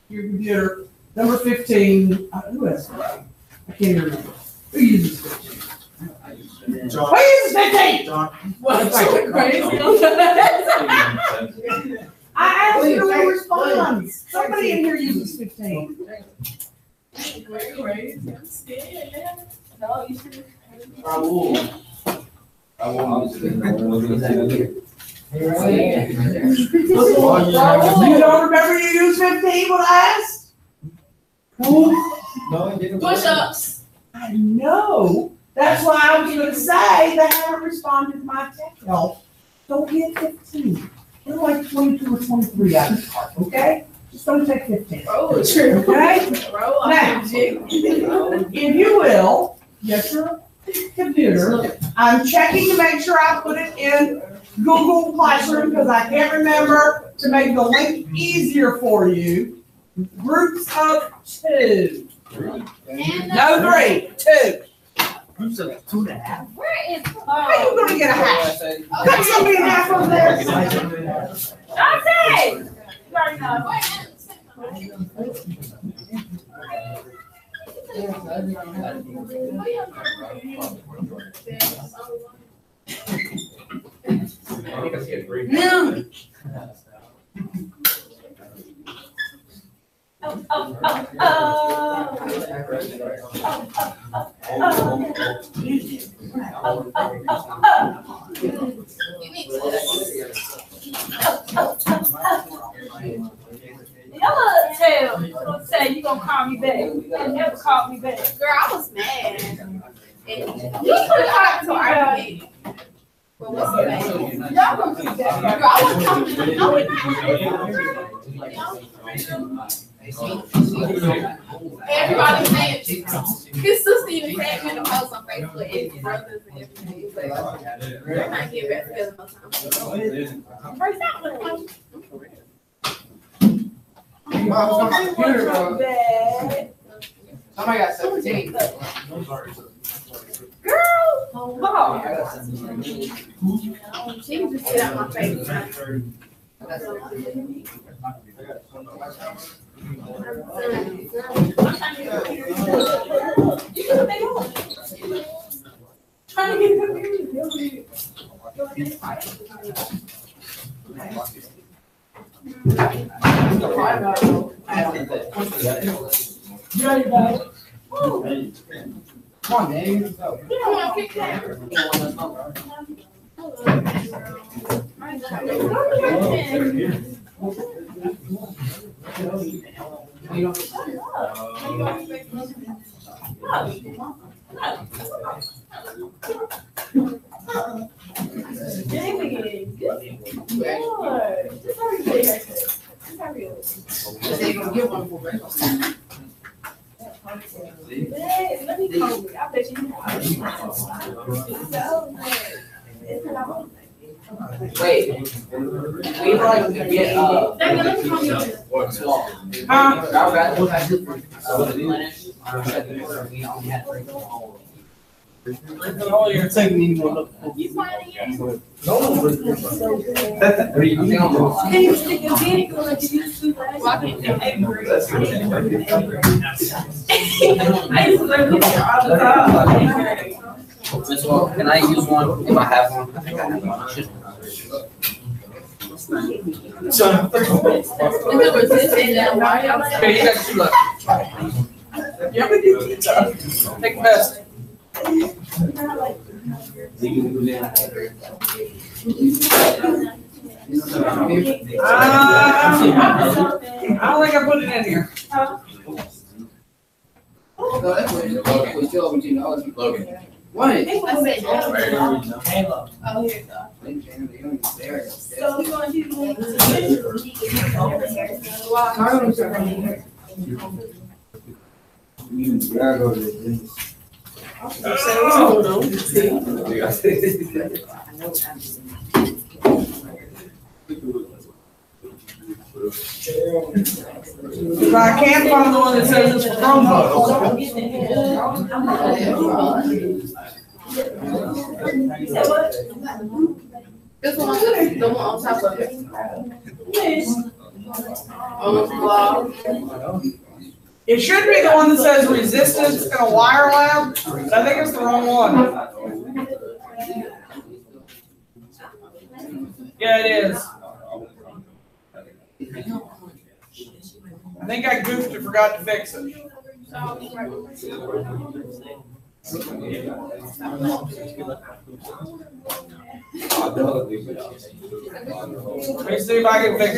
computer, number 15. Who has it? I can't remember. Who uses 15? Who uses 15? John. What's crazy? I asked you who responds. Somebody in here uses 15. Crazy. I'm scared. No, you should. I will. You don't remember you used 15 when I asked? No, it didn't. Push-ups. I know. That's why I was going to say they haven't responded to my tech help. Don't get 15. They're like 22 or 23 out of the card, okay? Just don't take 15. Oh, true. Okay? Bro, Now, if you will, get your computer. I'm checking to make sure I put it in Google Classroom because I can't remember to make the link easier for you. Groups of 2. No 3, 2. Groups of 2.5. Where is How you gonna get a half? Cut somebody in half over there. Dante? You already know. No. Y'all say you gonna call me back. You never called me back. Girl, I was mad. And You could have so I Well, what's the name? Y'all gonna keep that. Girl, I was talking. Everybody saying his sister even tagged me in the post on Facebook. And his brothers and everything. He's like, I can't get back together no time. First time. Oh, it's on my computer, bro. Bad. Somebody got 17. Girl, oh, She can just get out my face. trying to get good. Come on, Dave. Come on, kick that. They gonna get one for breakfast. Let me call you. I bet you. Wait, we like to get, small. Our graduate has to replenish, we only had 3 people. Oh, you're taking me more. You finding it? Can you stick your dick on like you used to last? Well, I can't do I used to learn this all the time. Miss Wall, can I use one if I have one? I think I have one. Should- If it was this and that, why y'all say? Okay, you got 2 left. Yep. Take the best. I don't think I put it in here. No, that's what it is. Logan. We still have $17. Logan. What? I said, Halo. oh, here it goes. So you want to do If I can't find the one that says it's for Chromebook. This one, the one on top of it. On the wall. It should be the one that says resistance and a wire lab, but I think it's the wrong one. Yeah, it is. I think I goofed and forgot to fix it. Let me see if I can fix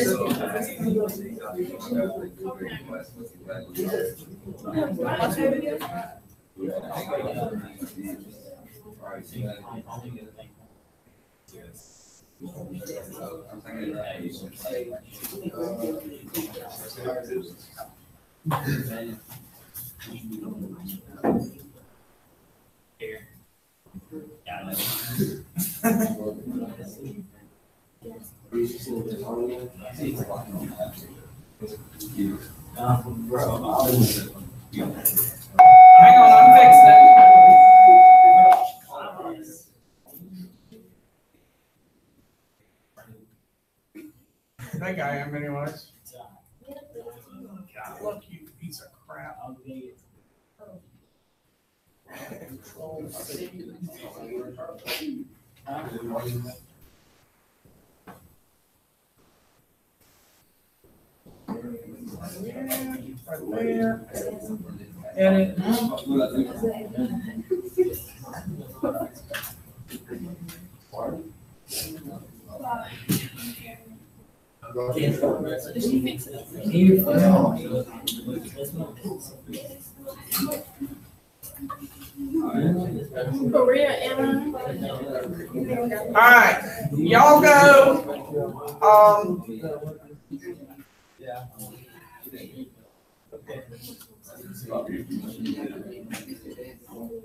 Hang on, I'm fixing it. I think I am anyways. God, look, you piece of crap. Right there. Edit. For real, Emma. All right, y'all go. All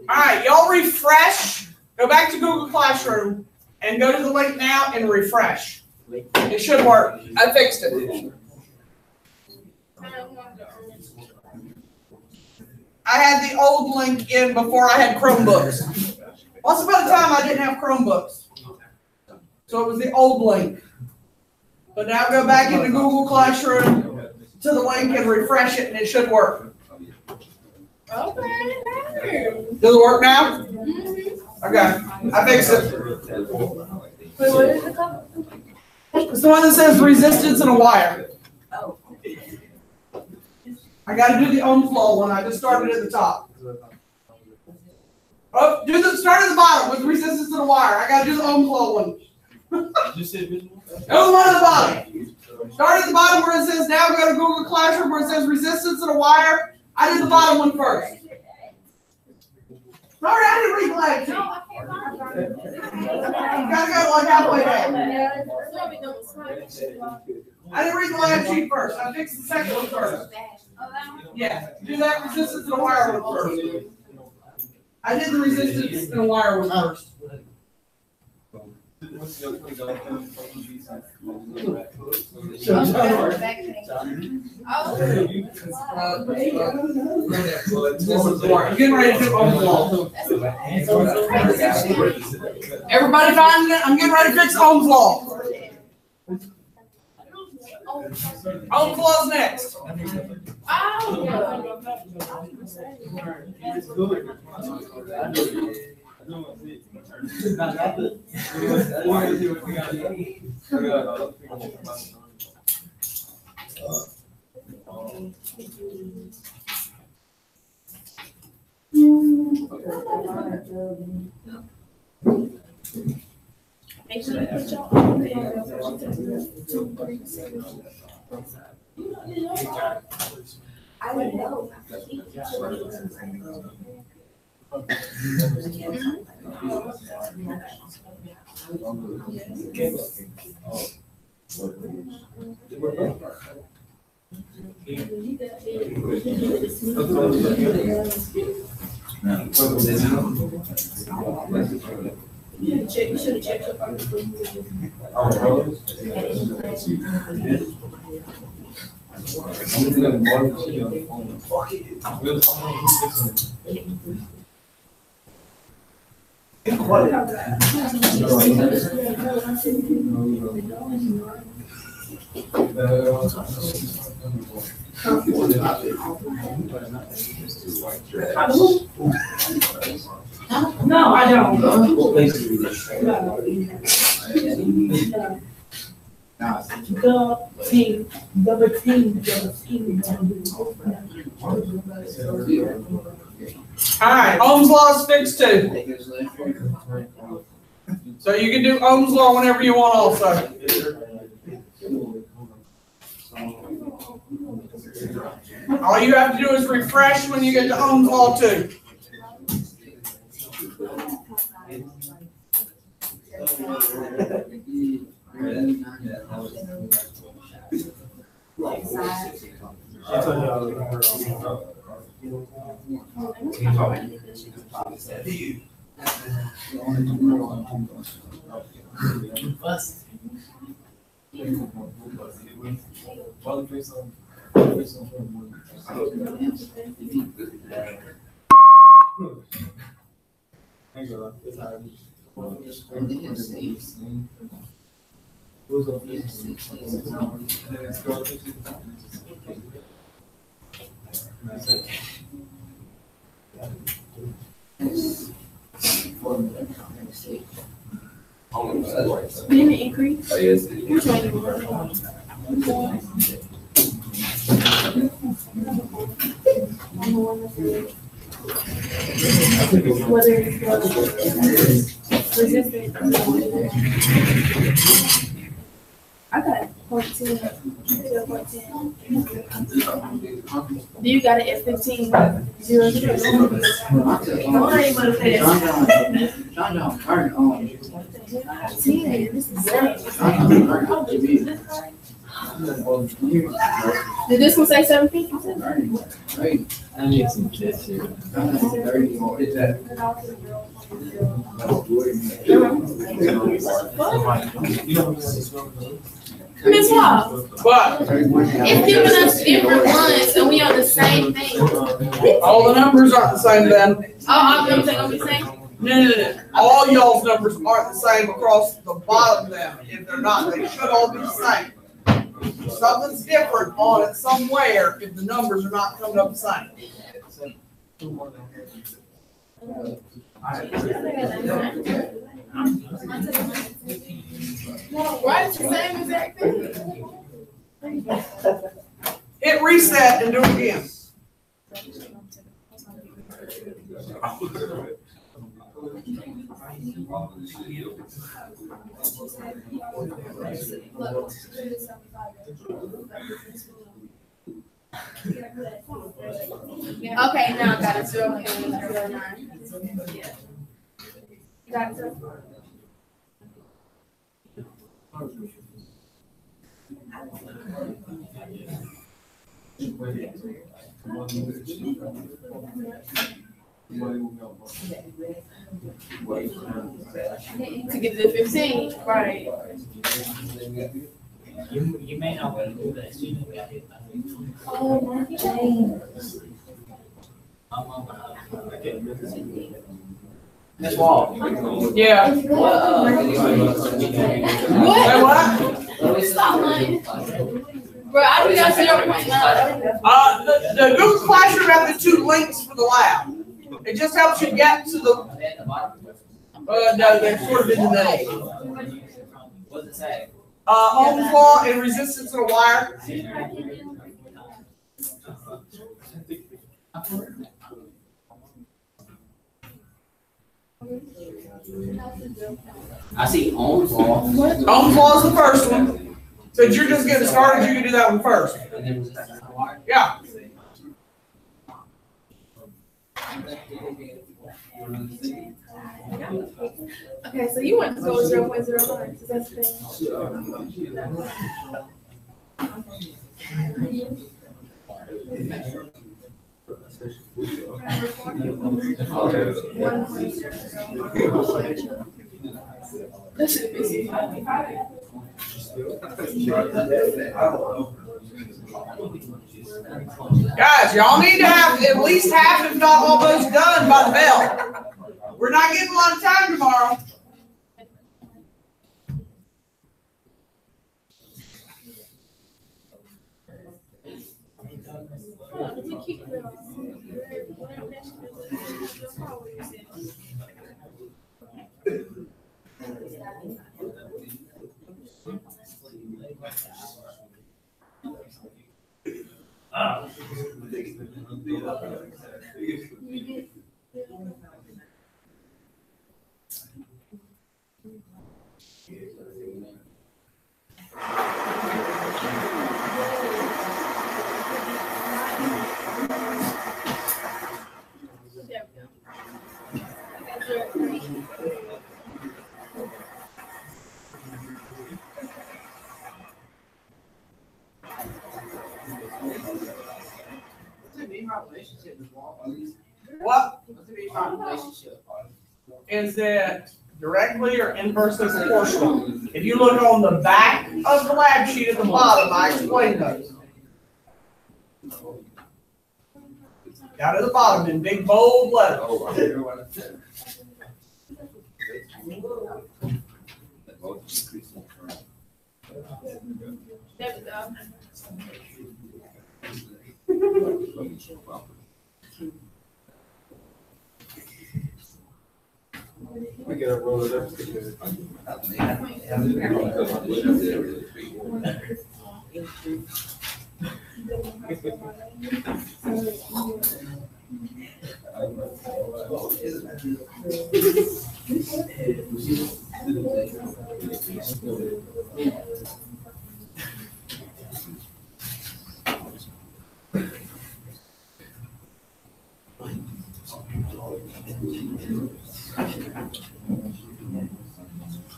right, y'all refresh. Go back to Google Classroom and go to the link now and refresh. It should work. I fixed it. I had the old link in before I had Chromebooks. Once upon a time, I didn't have Chromebooks. So it was the old link. But now go back into Google Classroom to the link and refresh it and it should work. Okay. Does it work now? Mm-hmm. Okay, I fixed it. Wait, what is it called? It's the one that says resistance in a wire. Oh. I gotta do the Ohm's Law one, I just started at the top. Oh, start at the bottom with resistance in a wire. I gotta do the Ohm's Law one. Did you say visual? Oh, one at the bottom. Start at the bottom where it says, now go to Google Classroom where it says resistance in a wire. I did the bottom one first. Sorry, I didn't read the last sheet. No, I can't find it. You gotta go like halfway down. I didn't read the last sheet first. I fixed the second one first. Yeah, do that resistance in a wire one first. I did the resistance in a wire one first. I'm getting ready to do Ohm's Law. Everybody find it? I'm getting ready to fix Ohm's Law. Ohm's Law's next. Make sure you put your own name. I don't know. You should have checked your phone. No, I don't. Double team. All right, Ohm's Law is fixed too. So you can do Ohm's Law whenever you want also. All you have to do is refresh when you get to Ohm's Law too. Didn't it increase? Oh, yes. Which one you want? Whether it's resistant. I got 14. Do you got it at 15? 0. Did this one say 750? I need some kids here. Miss Wall, But it's giving us different ones and we on the same thing. all the numbers aren't the same then. All the numbers ain't gonna be the same? No. All y'all's numbers aren't the same across the bottom of them. If they're not, they should all be the same. Something's different on it somewhere if the numbers are not coming up the same. Right, it's the same exact thing. Hit reset and do it again. Okay, now I got it. 0.09. You got it, sir? To get to the 15, right? You may not want to do that. You didn't get it. Oh, my Miss Wall. Yeah. What? Say what? Stop lying. Bro, I don't got 0.9. The Google Classroom have the 2 links for the lab. It just helps you get to the, no, they're sort of in the name. What does it say? Ohm's law and resistance of a wire. I see Ohm's law. Ohm's law is the first one. Since you're just getting started, you can do that one first. And then resistance of wire. Yeah. Okay, so you want to go with 0.09, so that's the That should be easy. Guys, y'all need to have at least half, if not all those done by the bell. We're not getting a lot of time tomorrow. What? Is it directly or inversely proportional? If you look on the back of the lab sheet at the bottom, I explained those. Down at the bottom in big bold letters. There we go. We gotta roll it up.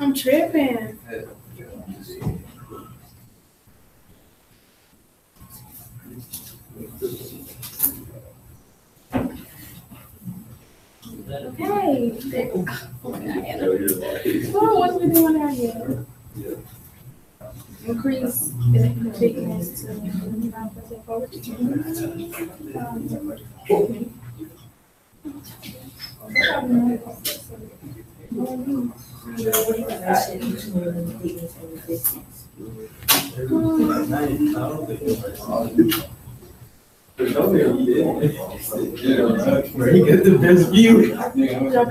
I'm tripping. Okay. Well, what are we doing out here? Increase effectiveness to 9% focus. Where you get the best view. Your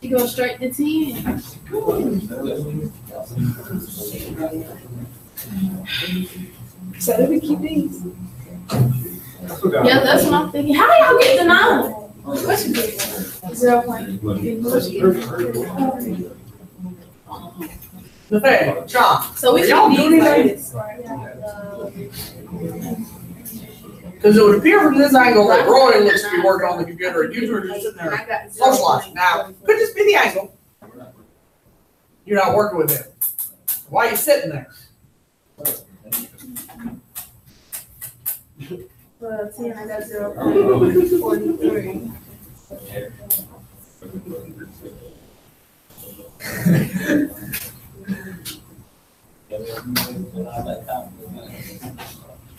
You go straight to 10. So do we keep these? Yeah, that's what I'm thinking. How y'all get the 9? What's your 0.5? The thing, John, So we Are y'all should doing need like anything? this. because it would appear from this angle that Roy looks to be working on the computer and you two are just sitting there I got socializing. Now, could just be the angle. You're not working with him. Why are you sitting there? 10, I got 0.43.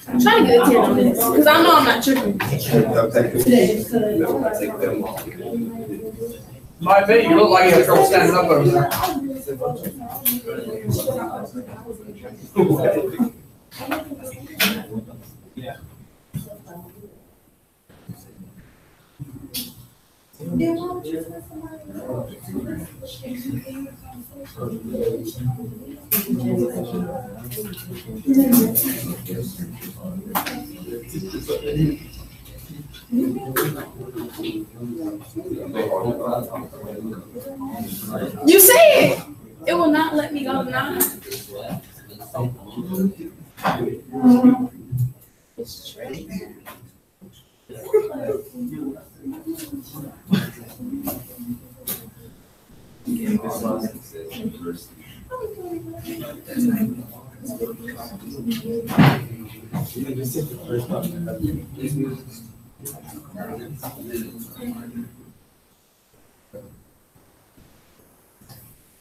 I'm trying to get a 10 on this because I know I'm not tripping. Might be, you look like you have trouble standing up over there. You said it will not let me go to 9. It's tricky.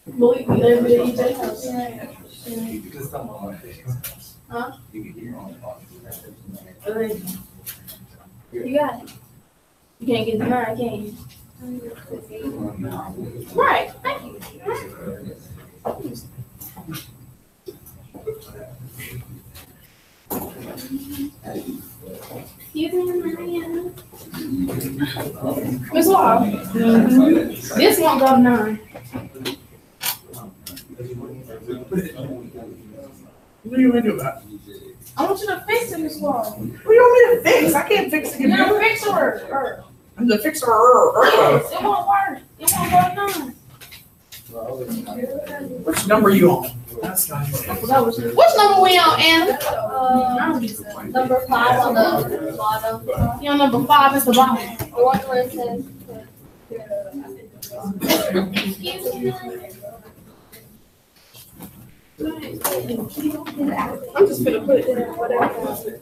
Believe me, they're really EJ house. Huh? You got it. You can't get the 9, can you? Right, thank you. Excuse me, Mariana. Miss Law. This won't go to 9. What do you want to do about it? I want you to fix it, Miss Law. What do you want me to fix? I can't fix the You're computer. gonna fix her. I'm the fixer. It won't work. It won't go to 9. Which number are you on? That's not Which number we on, Anna? Number 5 on the bottom. You on number 5 at the bottom. The one where it says. I'm just gonna put it there, whatever.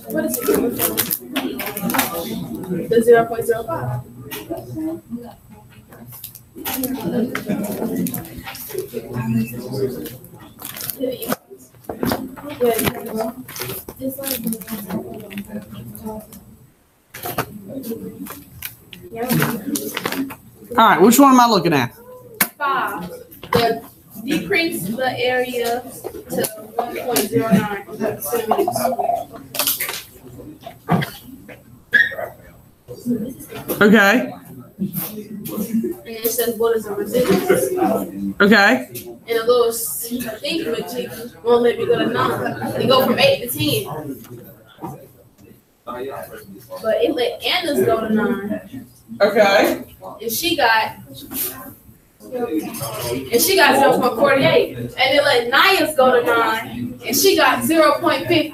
What is it coming from? The 0.05. All right, which one am I looking at? 5. The decrease the area to 1.09 centimeters. Okay, And it says what is the resistance? okay, And a little thing with you won't let me go to 9. It go from 8 to 10. But it let Anna's go to 9. okay. And she got 0.48. And it let Naya's go to 9. And she got 0.50.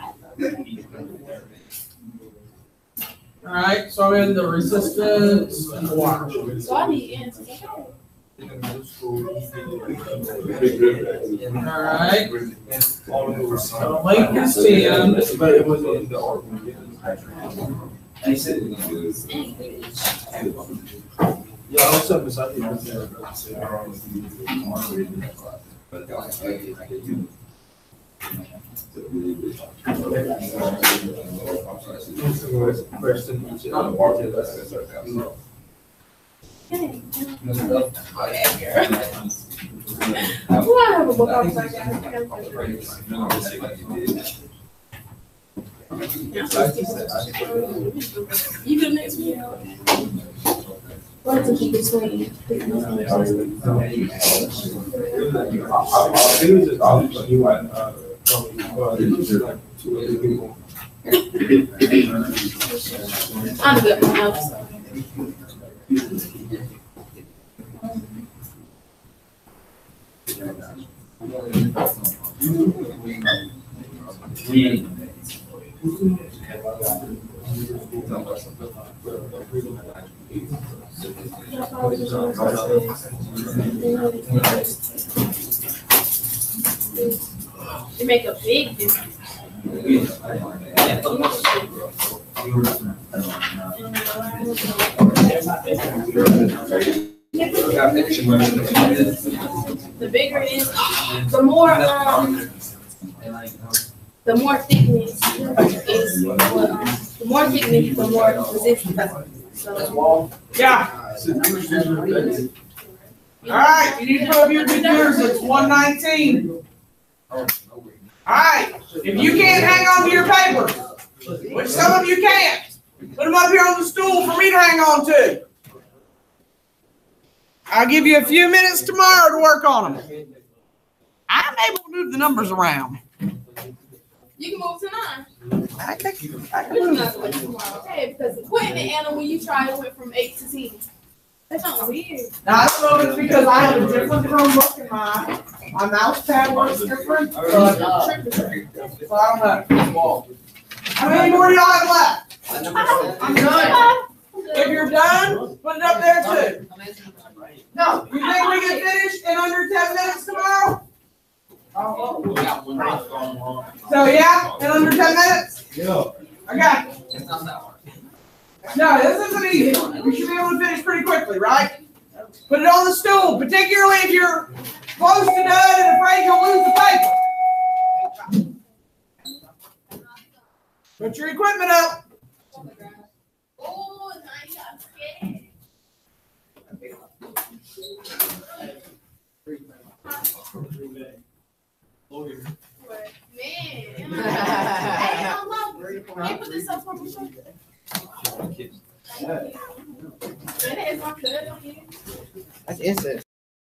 All right, so in the resistance and the water. So I need answers. All right. So length is 10. But it wasn't in the argument. Yeah, I was up beside you. Who I have a book outside? You do next week. What's the difference between? I'm good for now. It make a big difference. The bigger it is, the more thickness is, the more thickness, the more resistance. So, Yeah. All right, you need to put up your computers. It's 119. All right, if you can't hang on to your papers, which some of you can't, put them up here on the stool for me to hang on to. I'll give you a few minutes tomorrow to work on them. I'm able to move the numbers around. you can move to 9. I can We're move. not going tomorrow, okay? Because when the animal you tried it went from 8 to 10. That sounds weird. Now, I don't know if it's because I have a different Chromebook and my mouse pad works different. So I don't know. How many more do y'all have left? I'm done. If you're done, put it up there too. No, you think we can finish in under 10 minutes tomorrow? So yeah, in under 10 minutes? Yeah. Okay. No, this isn't easy. We should be able to finish pretty quickly, right? Put it on the stool, particularly if you're close to done and afraid you'll lose the paper. Put your equipment up. Oh, nice. I'm scared. Man. Hey, can you put this up for me? That is my cousin. That's instant.